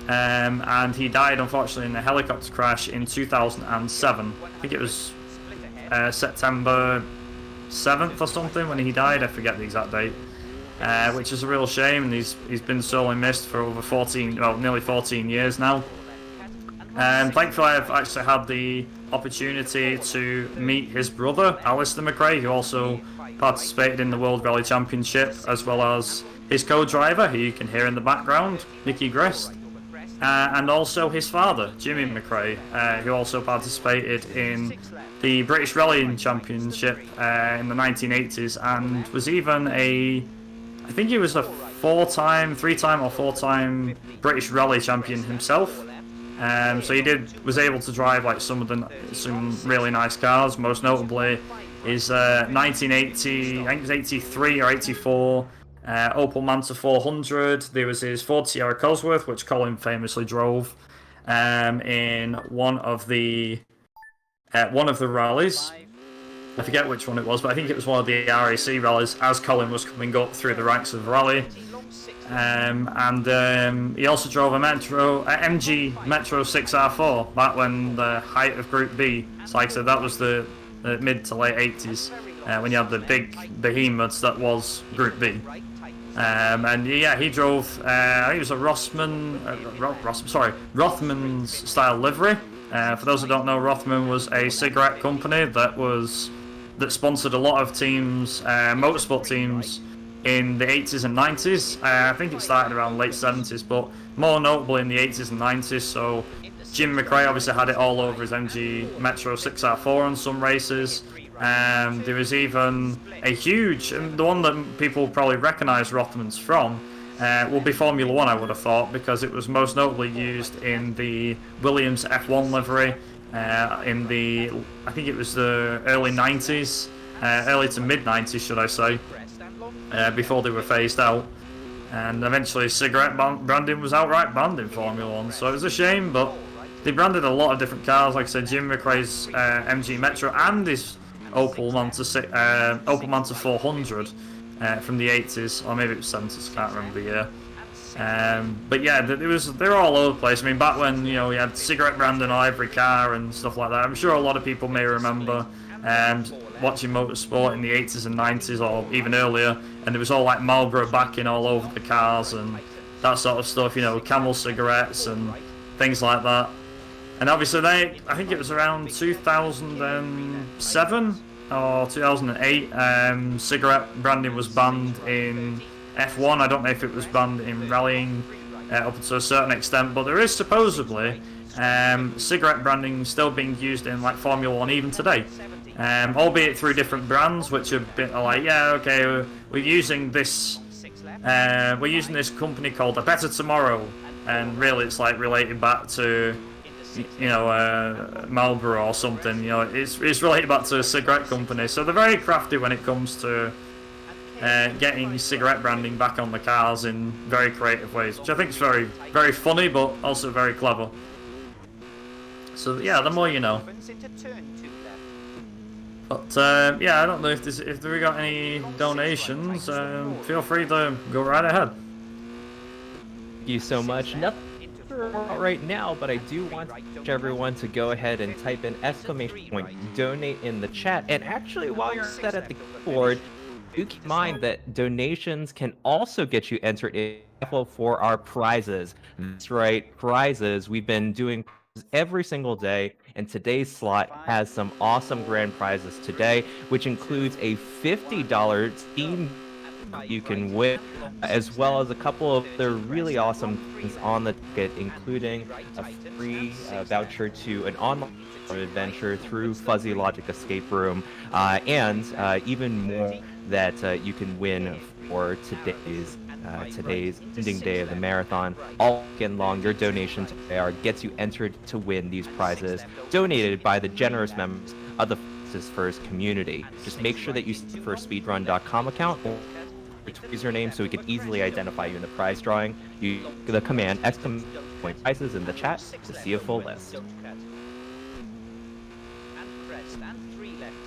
and he died unfortunately in a helicopter crash in 2007. I think it was September 7th or something when he died. I forget the exact date, which is a real shame, and he's been sorely missed for over nearly 14 years now. Thankfully, I've actually had the opportunity to meet his brother, Alistair McRae, who also participated in the World Rally Championship, as well as his co-driver, who you can hear in the background, Nicky Grist, and also his father, Jimmy McRae, who also participated in the British Rallying Championship in the 1980s, and was even I think he was a three-time or four-time British Rally champion himself. So he was able to drive like some really nice cars. Most notably his 1980, I think it was 83 or 84 Opel Manta 400. There was his Ford Sierra Cosworth, which Colin famously drove in one of the rallies. I forget which one it was, but I think it was one of the RAC rallies as Colin was coming up through the ranks of the rally. He also drove a MG Metro 6R4 back when the height of Group B. So like I said, that was the mid to late 80s, when you had the big behemoths that was Group B. And yeah, he drove, I think it was a Rothman's style livery. For those who don't know, Rothman was a cigarette company that sponsored a lot of teams, motorsport teams, in the 80s and 90s. I think it started around late 70s, but more notable in the 80s and 90s. So Jim McRae obviously had it all over his MG Metro 6R4 on some races. There was even a huge, and the one that people probably recognise Rothmans from will be Formula 1, I would have thought, because it was most notably used in the Williams F1 livery in the, I think it was the early 90s, early to mid 90s, should I say, before they were phased out. And eventually cigarette branding was outright banned in Formula 1, so it was a shame, but they branded a lot of different cars. Like I said, Jim McRae's MG Metro and his Opel Manta 400 from the 80s, or maybe it was 70s, I can't remember the year. But yeah, they're all over the place. I mean, back when, you know, we had cigarette branding on every car and stuff like that. I'm sure a lot of people may remember watching motorsport in the 80s and 90s, or even earlier, and there was all like Marlboro backing all over the cars and that sort of stuff, you know, Camel cigarettes and things like that. And obviously I think it was around 2007 or 2008, cigarette branding was banned in F1. I don't know if it was banned in rallying up to a certain extent, but there is supposedly cigarette branding still being used in like Formula 1 even today. Albeit through different brands, which are a bit like, yeah, okay, we're using this company called A Better Tomorrow, and really it's like related back to, you know, Marlboro or something. You know, it's related back to a cigarette company. So they're very crafty when it comes to getting cigarette branding back on the cars in very creative ways, which I think is very, very funny, but also very clever. So yeah, the more you know. But yeah, I don't know if we got any donations. Feel free to go right ahead. Thank you so much. Nothing right now, but I do want everyone to go ahead and type in ! donate in the chat. And actually, while you're set at the keyboard, do keep in mind that donations can also get you entered in for our prizes. That's right, prizes. We've been doing every single day, and today's slot has some awesome grand prizes today, which includes a $50 Steam you can win, as well as a couple of other really awesome things on the ticket, including a free voucher to an online adventure through Fuzzy Logic Escape Room, and even more that you can win for today's ending day of the marathon. All weekend long, your donation today gets you entered to win these prizes donated by the generous members of the Fastest First community. Just make sure that you see for a speedrun.com account or username so we can easily identify you in the prize drawing. Use the command !prizes in the chat to see a full list.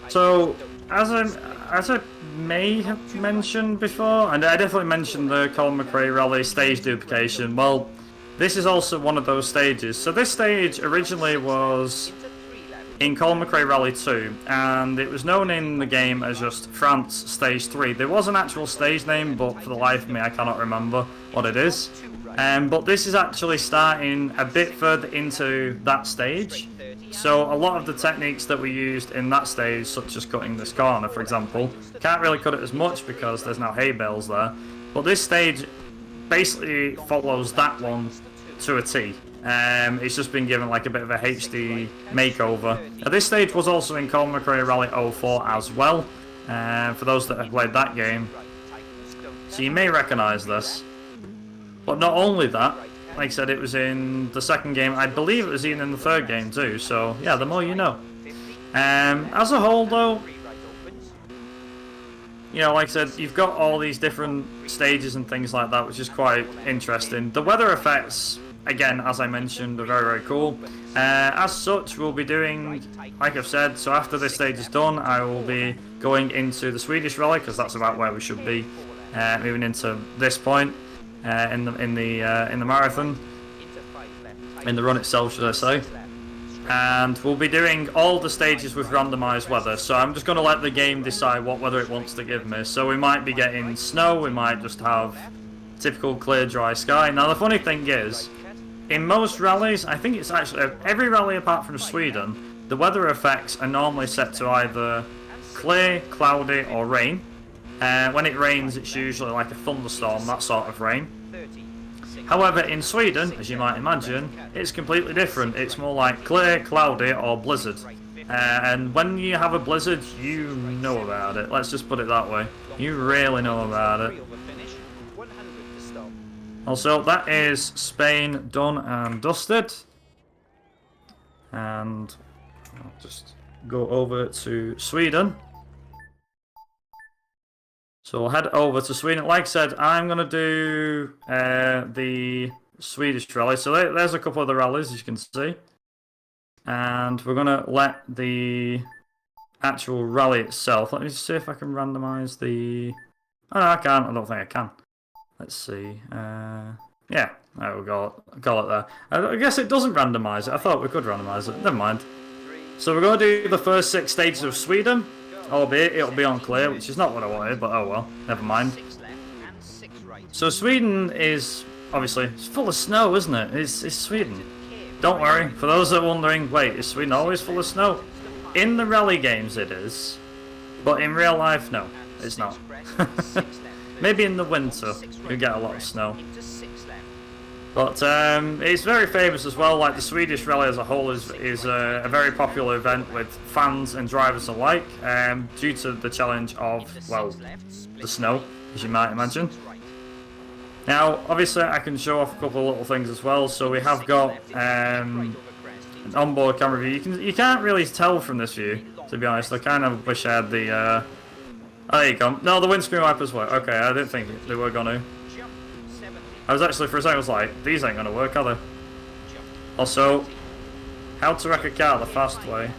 So, as I may have mentioned before, and I definitely mentioned the Colin McRae Rally stage duplication, well, this is also one of those stages. So this stage originally was in Colin McRae Rally 2, and it was known in the game as just France Stage 3. There was an actual stage name, but for the life of me I cannot remember what it is. But this is actually starting a bit further into that stage. So a lot of the techniques that we used in that stage, such as cutting this corner, for example, can't really cut it as much because there's now hay bales there. But this stage basically follows that one to a T. It's just been given like a bit of a HD makeover. Now, this stage was also in Colin McRae Rally 04 as well, for those that have played that game. So you may recognise this. But not only that, like I said, it was in the second game. I believe it was even in the third game too. So yeah, the more you know. As a whole though, you know, like I said, you've got all these different stages and things like that, which is quite interesting. The weather effects, again, as I mentioned, are very, very cool. As such, we'll be doing, like I've said, so after this stage is done, I will be going into the Swedish Rally, because that's about where we should be, moving into this point in the marathon, in the run itself, should I say. And we'll be doing all the stages with randomized weather, so I'm just going to let the game decide what weather it wants to give me. So we might be getting snow, we might just have typical clear dry sky. Now the funny thing is, in most rallies, I think it's actually every rally apart from Sweden, the weather effects are normally set to either clear, cloudy or rain. When it rains, it's usually like a thunderstorm, that sort of rain. However, in Sweden, as you might imagine, it's completely different. It's more like clear, cloudy, or blizzard. And when you have a blizzard, you know about it. Let's just put it that way. You really know about it. Also, that is Spain done and dusted. And I'll just go over to Sweden. So we'll head over to Sweden. Like I said, I'm going to do the Swedish rally. So there's a couple of the rallies, as you can see. And we're going to let the actual rally itself. Let me just see if I can randomize the... Oh, no, I can't. I don't think I can. Let's see. Yeah, there we go. Got it there. I guess it doesn't randomize it. I thought we could randomize it. Never mind. So we're going to do the first 6 stages of Sweden. Albeit it'll be on clear, which is not what I wanted, but oh well, never mind. So Sweden is, obviously, it's full of snow, isn't it? It's Sweden. Don't worry, for those that are wondering, wait, is Sweden always full of snow? In the rally games it is, but in real life, no, it's not. Maybe in the winter, you get a lot of snow. But it's very famous as well, like the Swedish rally as a whole is a very popular event with fans and drivers alike, due to the challenge of, well, the snow, as you might imagine. Now, obviously I can show off a couple of little things as well, so we have got an onboard camera view. You can't really tell from this view, to be honest. I kind of wish I had the, oh, there you go. No, the windscreen wipers work. Okay, I didn't think they were gonna. I was actually, for a second, I was like, these ain't gonna work, are they? Also, how to wreck a car the fast way.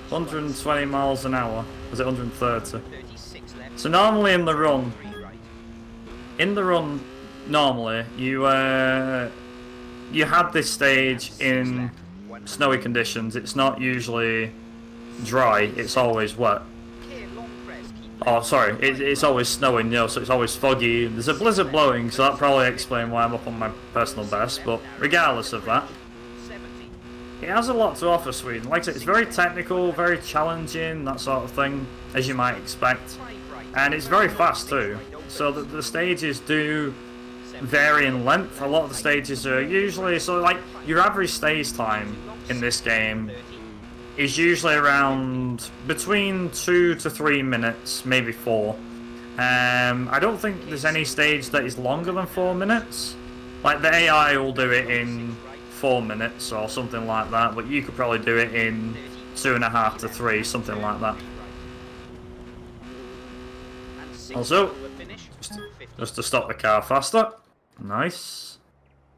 120 miles an hour. Was it 130? So normally in the run, normally, you had this stage in snowy conditions. It's not usually dry, it's always wet. Oh, sorry, it's always snowing, you know, so it's always foggy. There's a blizzard blowing, so that probably explains why I'm up on my personal best, but regardless of that, it has a lot to offer, Sweden. Like I said, it's very technical, very challenging, that sort of thing, as you might expect. And it's very fast too, so the stages do vary in length. A lot of the stages are usually, so like, your average stage time in this game is usually around between 2 to 3 minutes, maybe 4. I don't think there's any stage that is longer than 4 minutes. Like the AI will do it in 4 minutes or something like that, but you could probably do it in 2.5 to 3, something like that. Also, just to stop the car faster. Nice.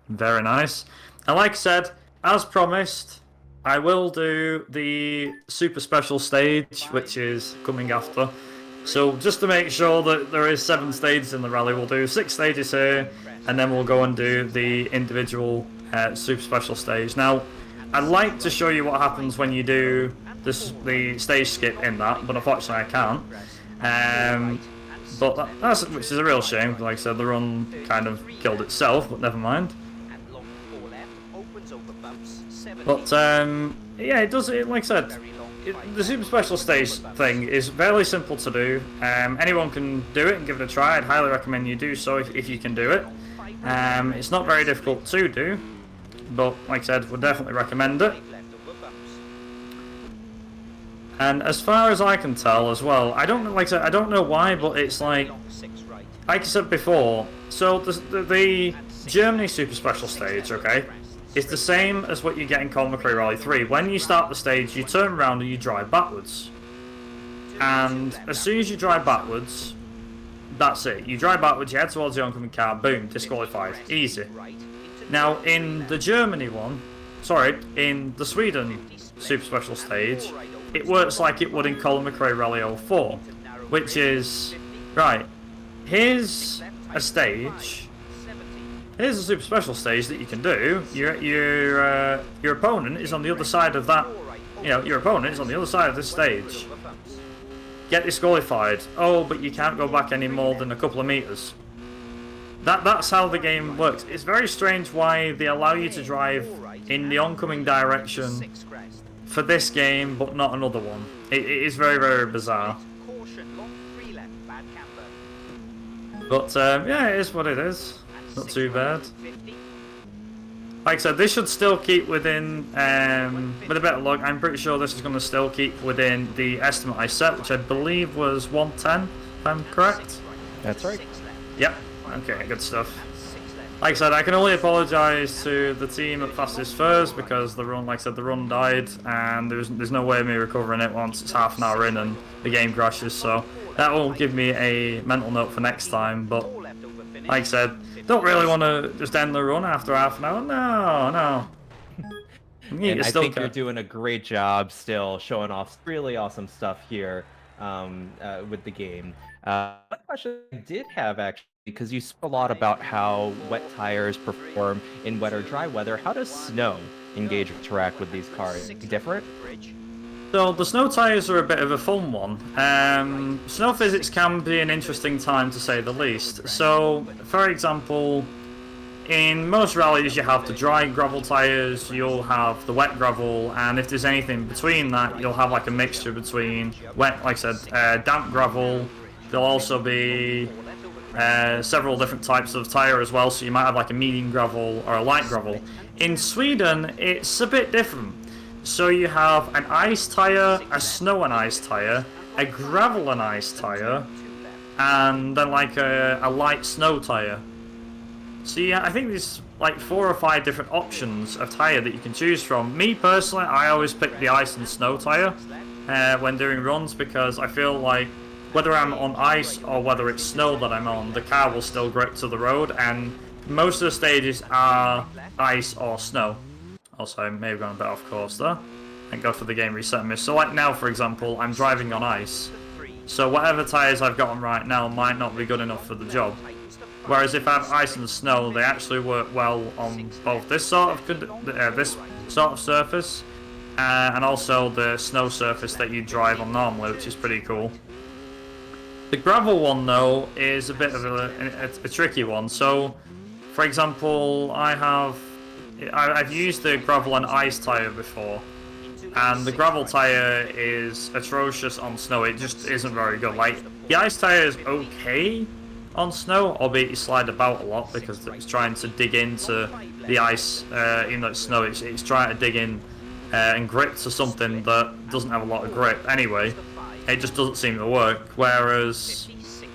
Very nice. And like I said, as promised, I will do the super special stage, which is coming after. So just to make sure that there is 7 stages in the rally, we'll do 6 stages here, and then we'll go and do the individual super special stage. Now, I'd like to show you what happens when you do the stage skip in that, but unfortunately I can't. But that's, which is a real shame. Like I said, the run kind of killed itself, but never mind. But yeah, it does. Like I said, the super special stage thing is fairly simple to do. Anyone can do it and give it a try. I'd highly recommend you do so if you can do it. It's not very difficult to do, but like I said, would definitely recommend it. And as far as I can tell as well, I don't like I said, I don't know why, but it's like I said before. So the Germany super special stage, okay, it's the same as what you get in Colin McRae Rally 3. When you start the stage, you turn around and you drive backwards. And as soon as you drive backwards, that's it. You drive backwards, you head towards the oncoming car, boom, disqualified. Easy. Now, in the Germany one, sorry, in the Sweden super special stage, it works like it would in Colin McRae Rally 04, which is, right, here's a stage Here's a super special stage that you can do. Your opponent is on the other side of that. You know, your opponent is on the other side of this stage. Get disqualified. Oh, but you can't go back any more than a couple of meters. That's how the game works. It's very strange why they allow you to drive in the oncoming direction for this game, but not another one. It is very, very bizarre. But yeah, it is what it is. Not too bad. Like I said, this should still keep within, with a bit of luck, I'm pretty sure this is going to still keep within the estimate I set, which I believe was 110, if I'm correct. That's right. Yep. Okay, good stuff. Like I said, I can only apologise to the team at Fastest First because the run, like I said, the run died and there's no way of me recovering it once it's half an hour in and the game crashes, so that will give me a mental note for next time, but like I said, don't really want to just end the run after half an hour. No. And I think you're doing a great job still showing off really awesome stuff here with the game. One question I did have actually, because you spoke a lot about how wet tires perform in wet or dry weather, how does snow engage or interact with these cars? Different? So the snow tires are a bit of a fun one. Snow physics can be an interesting time to say the least. So, for example, in most rallies you have the dry gravel tires, you'll have the wet gravel, and if there's anything between that, you'll have like a mixture between wet, like I said, damp gravel. There'll also be several different types of tire as well, so you might have like a medium gravel or a light gravel. In Sweden, it's a bit different. So you have an ice tire, a snow and ice tire, a gravel and ice tire, and then like a light snow tire. So yeah, I think there's like 4 or 5 different options of tire that you can choose from. Me personally, I always pick the ice and snow tire when doing runs because I feel like whether I'm on ice or whether it's snow that I'm on, the car will still grip to the road, and most of the stages are ice or snow. Also, I may have gone a bit off course there. Thank God for the game reset me. So like now, for example, I'm driving on ice. So whatever tyres I've got on right now might not be good enough for the job. Whereas if I have ice and snow, they actually work well on both this sort of surface and also the snow surface that you drive on normally, which is pretty cool. The gravel one though is a bit of a tricky one. So, for example, I've used the gravel and ice tyre before, and the gravel tyre is atrocious on snow. It just isn't very good. Like, the ice tyre is okay on snow, albeit you slide about a lot because it's trying to dig into the ice, even though it's snow, it's trying to dig in and grip to something that doesn't have a lot of grip anyway. It just doesn't seem to work, whereas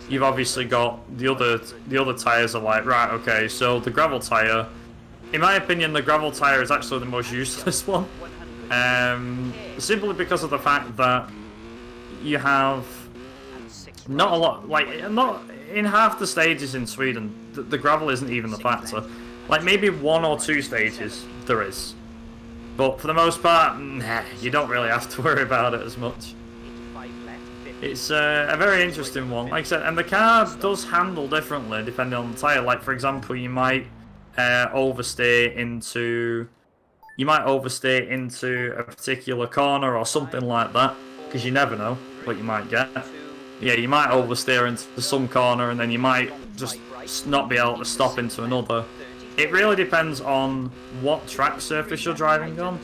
you've obviously got the other tyres are like, right, okay, so the gravel tyre, in my opinion, the gravel tyre is actually the most useless one. Simply because of the fact that you have not a lot, like, not in half the stages in Sweden, the gravel isn't even the factor. Like, maybe 1 or 2 stages there is. But for the most part, nah, you don't really have to worry about it as much. It's a very interesting one, like I said, and the car does handle differently depending on the tyre. Like, for example, you might overstay into a particular corner or something like that, because you never know what you might get. Yeah, you might oversteer into some corner and then you might just not be able to stop into another. It really depends on what track surface you're driving on,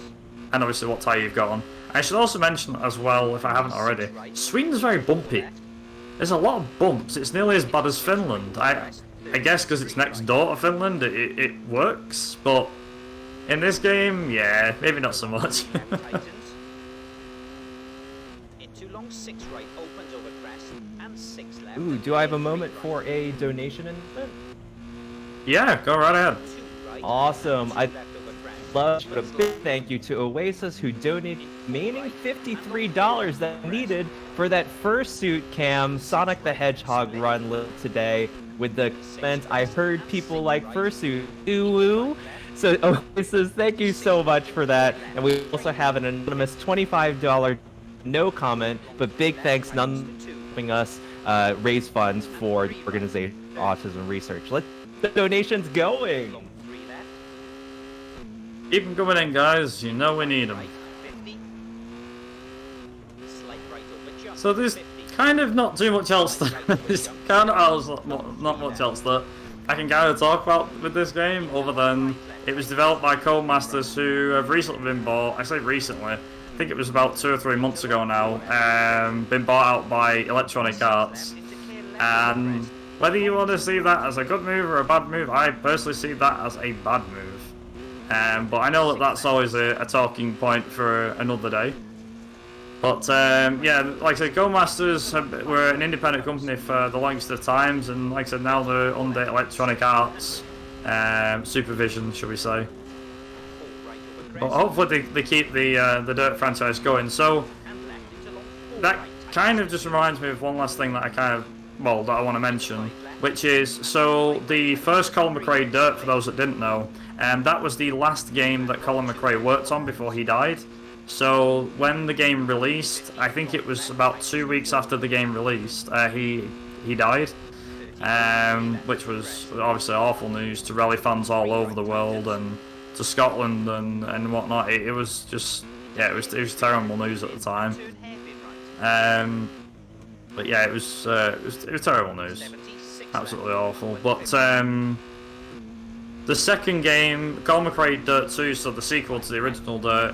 and obviously what tyre you've got on. I should also mention as well, if I haven't already, Sweden's very bumpy. There's a lot of bumps. It's nearly as bad as Finland. I guess because it's next door to Finland, it works, but in this game, yeah, maybe not so much. Ooh, do I have a moment for a donation announcement? Yeah, go right ahead. Awesome. I'd love to put a big thank you to Oasis, who donated the remaining $53 that needed for that fursuit cam Sonic the Hedgehog run today with the comment, I heard people like fursuit. Ooh. So Oasis, thank you so much for that. And we also have an anonymous $25 no comment, but big thanks none helping us raise funds for the organization Autism Research. Let's the donations going. Keep them coming in, guys. You know we need them. So there's kind of not too much else. There's kind of not much else that I can kind of talk about with this game, other than it was developed by Codemasters who have recently been bought. I say recently. I think it was about 2 or 3 months ago now. Been bought out by Electronic Arts, and whether you want to see that as a good move or a bad move, I personally see that as a bad move. But I know that that's always a talking point for another day. But yeah, like I said, Codemasters were an independent company for the longest of times, and like I said, now they're under Electronic Arts supervision, shall we say. But hopefully they keep the Dirt franchise going. So that kind of just reminds me of one last thing that that I want to mention, which is, so the first Colin McRae Dirt, for those that didn't know, that was the last game that Colin McRae worked on before he died. So when the game released, I think it was about 2 weeks after the game released, he died, which was obviously awful news to rally fans all over the world and to Scotland and whatnot. It was just, yeah, it was terrible news at the time. But yeah, it was terrible news, absolutely awful. But the second game, Colin McRae Dirt 2, so the sequel to the original Dirt,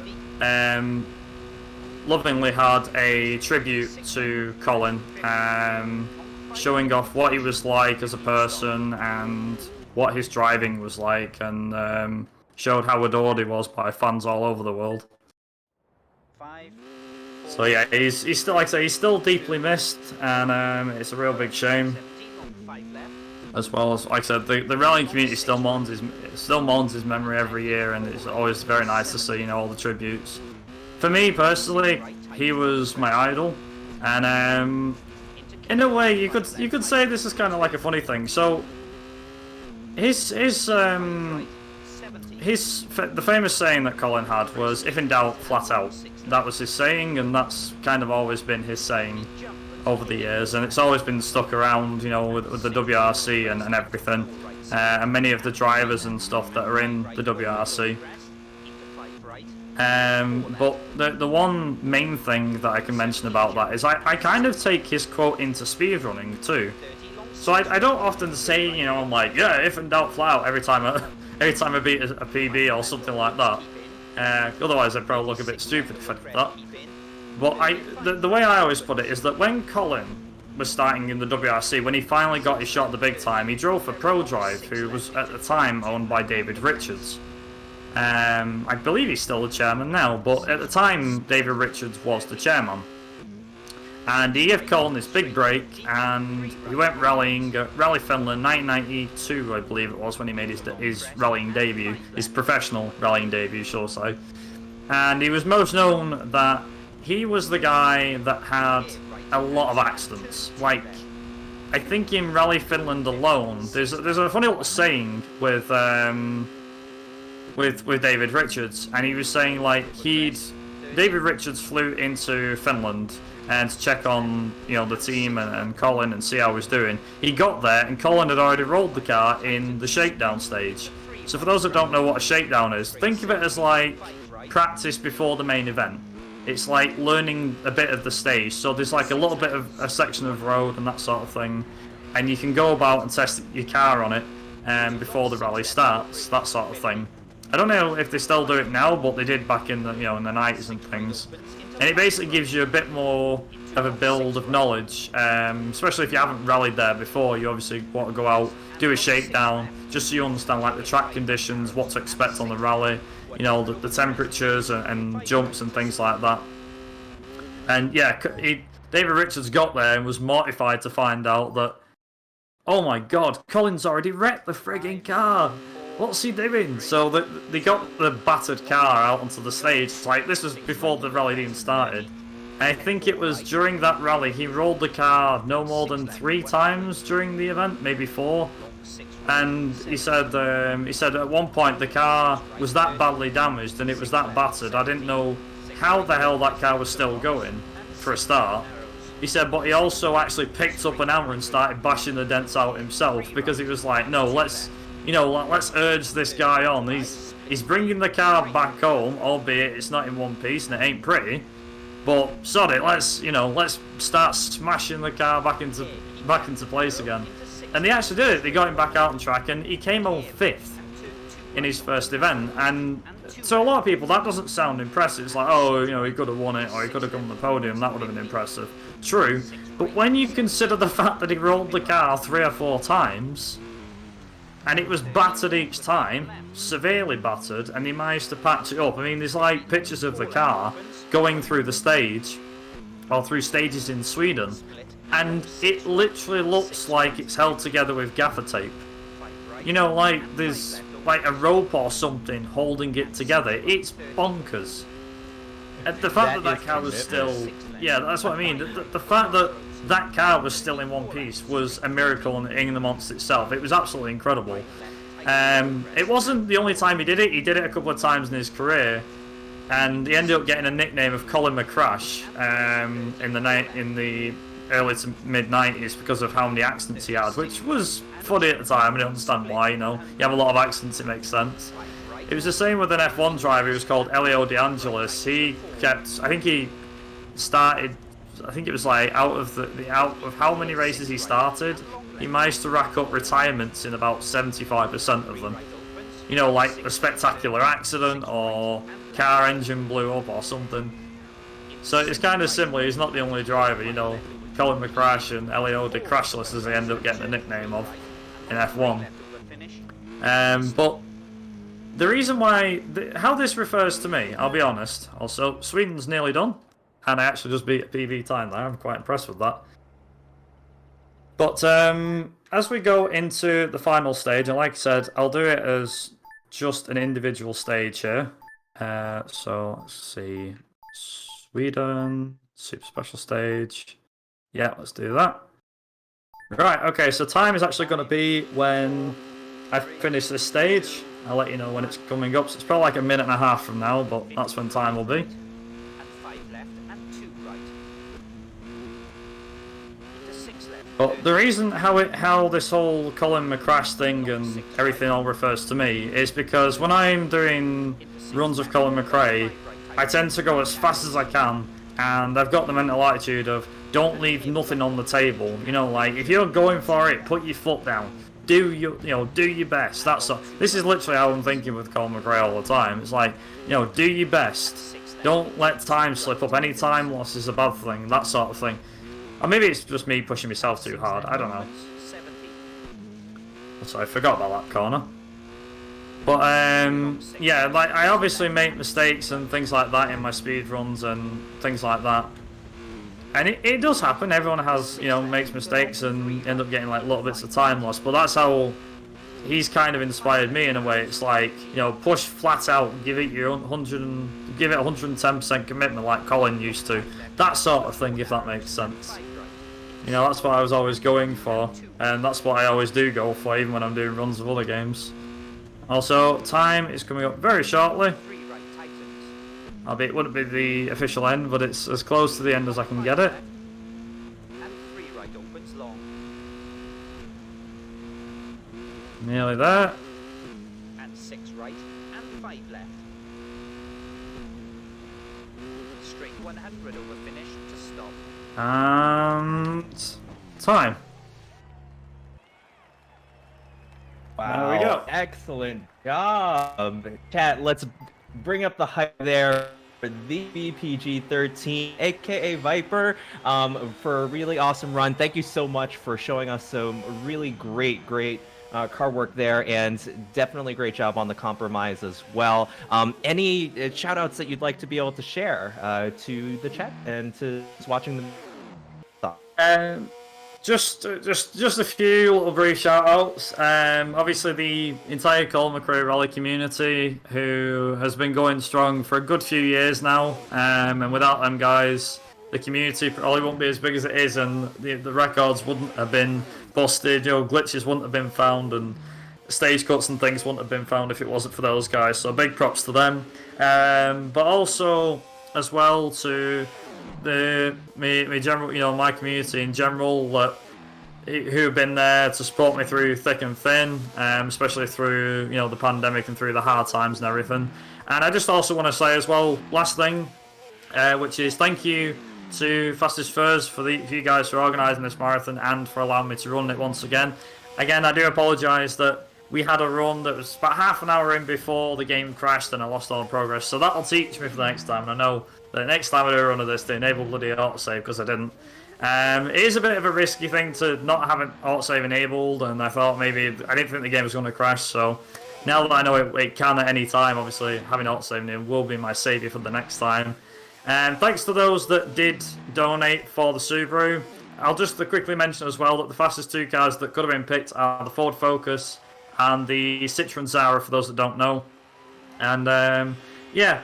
lovingly had a tribute to Colin, showing off what he was like as a person and what his driving was like, and showed how adored he was by fans all over the world. So yeah, he's still, like I say, he's still deeply missed, and it's a real big shame. As well as, like I said, the rallying community still mourns his memory every year, and it's always very nice to see, you know, all the tributes. For me personally, he was my idol, and in a way, you could say this is kind of like a funny thing. So the famous saying that Colin had was, "If in doubt, flat out." That was his saying, and that's kind of always been his saying over the years, and it's always been stuck around, you know, with the WRC and everything, and many of the drivers and stuff that are in the WRC. But the one main thing that I can mention about that is I kind of take his quote into speedrunning too. So I don't often say, you know, I'm like, yeah, if in doubt, flat out every time I beat a PB or something like that. Otherwise I'd probably look a bit stupid if I did that. But the way I always put it is that when Colin was starting in the WRC, when he finally got his shot at the big time, he drove for ProDrive, who was at the time owned by David Richards. I believe he's still the chairman now, but at the time David Richards was the chairman. And he gave Colin this big break, and he went rallying at Rally Finland 1992, I believe it was, when he made his rallying debut, his professional rallying debut, shall I say. And he was most known that he was the guy that had a lot of accidents. Like, I think in Rally Finland alone, there's a funny little saying with David Richards, and he was saying like David Richards flew into Finland and to check on, you know, the team and Colin and see how he was doing. He got there and Colin had already rolled the car in the shakedown stage. So for those that don't know what a shakedown is, think of it as like practice before the main event. It's like learning a bit of the stage. So there's like a little bit of a section of road and that sort of thing, and you can go about and test your car on it before the rally starts, that sort of thing. I don't know if they still do it now, but they did back in the, you know, in the 90s and things. And it basically gives you a bit more of a build of knowledge, especially if you haven't rallied there before. You obviously want to go out, do a shakedown, just so you understand like the track conditions, what to expect on the rally, you know, the temperatures and jumps and things like that. And yeah, David Richards got there and was mortified to find out that, oh my god, Colin's already wrecked the frigging car. What's he doing? So they got the battered car out onto the stage. Like, this was before the rally even started. I think it was during that rally he rolled the car no more than 3 times during the event, maybe 4. And he said at one point the car was that badly damaged and it was that battered. I didn't know how the hell that car was still going for a start. He said, but he also actually picked up an hammer and started bashing the dents out himself because he was like, no, let's urge this guy on. He's bringing the car back home, albeit it's not in one piece and it ain't pretty. But sod it, let's start smashing the car back into place again. And they actually did it. They got him back out on track, and he came home 5th in his first event. And to a lot of people, that doesn't sound impressive. It's like, oh, he could have won it, or he could have gone on the podium. That would have been impressive. True, but when you consider the fact that he rolled the car 3 or 4 times, and it was battered each time, severely battered, and he managed to patch it up. I mean, there's like pictures of the car going through the stage, or through stages in Sweden, and it literally looks like it's held together with gaffer tape. Like there's like a rope or something holding it together. It's bonkers. And the fact that car was still... Yeah, that's what I mean. The fact that that car was still in one piece was a miracle in the monster itself. It was absolutely incredible. It wasn't the only time he did it. He did it a couple of times in his career, and he ended up getting a nickname of Colin McRae in the early to mid 90s because of how many accents he had, which was funny at the time. I don't understand why. You have a lot of accents, it makes sense. It was the same with an F1 driver who was called Elio De Angelis. He kept, I think it was like out of how many races he started, he managed to rack up retirements in about 75% of them. Like a spectacular accident or car engine blew up or something. So it's kind of similar. He's not the only driver, Colin McRae and Elio De Crashless, as they end up getting a nickname of in F1. But the reason why, how this refers to me, I'll be honest. Also, Sweden's nearly done, and I actually just beat a PB time there. I'm quite impressed with that. But as we go into the final stage, and like I said, I'll do it as just an individual stage here. So let's see, Sweden, super special stage. Yeah, let's do that. Right, okay, so time is actually going to be when I finish this stage. I'll let you know when it's coming up. So it's probably like a minute and a half from now, but that's when time will be. And 5 left and 2 right. Into 6 left. But the reason how this whole Colin McRae thing and everything all refers to me is because when I'm doing runs of Colin McRae, I tend to go as fast as I can, and I've got the mental attitude of don't leave nothing on the table. Like if you're going for it, put your foot down. Do your best. That's all. This is literally how I'm thinking with Colin McRae all the time. It's like, do your best. Don't let time slip up. Any time loss is a bad thing. That sort of thing. Or maybe it's just me pushing myself too hard. I don't know. So I forgot about that corner. But yeah, like I obviously make mistakes and things like that in my speed runs and things like that. And it does happen. Everyone has, makes mistakes and end up getting like little bits of time loss. But that's how he's kind of inspired me in a way. It's like, push flat out, give it your 110% commitment like Colin used to. That sort of thing, if that makes sense. That's what I was always going for, and that's what I always do go for, even when I'm doing runs of other games. Also, time is coming up very shortly. Albeit it wouldn't be the official end, but it's as close to the end as I can get it. And 3 right opens long. Nearly there. And 6 right and 5 left. Straight 100 over finish to stop. And time. Wow, there we go. Excellent job. Chat, let's bring up the hype there for the BPG13, aka Viper, for a really awesome run. Thank you so much for showing us some really great car work there, and definitely great job on the compromise as well. Any shout outs that you'd like to be able to share to the chat and to watching the Just a few little brief shout outs. Obviously the entire Colin McRae Rally community, who has been going strong for a good few years now, and without them guys, the community probably wouldn't be as big as it is, and the records wouldn't have been busted, glitches wouldn't have been found, and stage cuts and things wouldn't have been found if it wasn't for those guys, so big props to them. But also as well to me general, my community in general, who have been there to support me through thick and thin, especially through the pandemic and through the hard times and everything. And I just also want to say as well, last thing, which is thank you to Fastest Furs for you guys for organising this marathon and for allowing me to run it once again. Again, I do apologise that we had a run that was about half an hour in before the game crashed and I lost all the progress. So that'll teach me for the next time. And I know that next time I do a run of this, they enable bloody autosave because I didn't. It is a bit of a risky thing to not have an autosave enabled, and I thought maybe I didn't think the game was going to crash. So now that I know it can at any time, obviously having autosave enabled will be my saviour for the next time. And thanks to those that did donate for the Subaru. I'll just quickly mention as well that the fastest two cars that could have been picked are the Ford Focus and the Citroen Zara, for those that don't know. And yeah,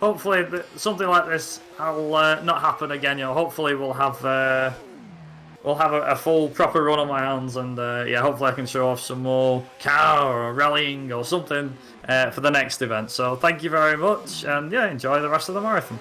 hopefully something like this will not happen again. Hopefully we'll have a full proper run on my hands, and yeah, hopefully I can show off some more car or rallying or something for the next event. So thank you very much, and yeah, enjoy the rest of the marathon.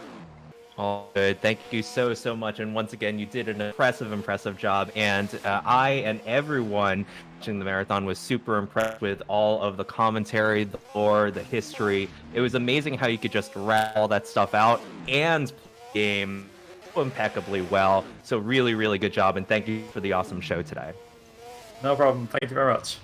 All good. Thank you so much. And once again, you did an impressive job. And I and everyone watching the marathon was super impressed with all of the commentary, the lore, the history. It was amazing how you could just wrap all that stuff out and play the game impeccably well. So really good job. And thank you for the awesome show today. No problem. Thank you very much.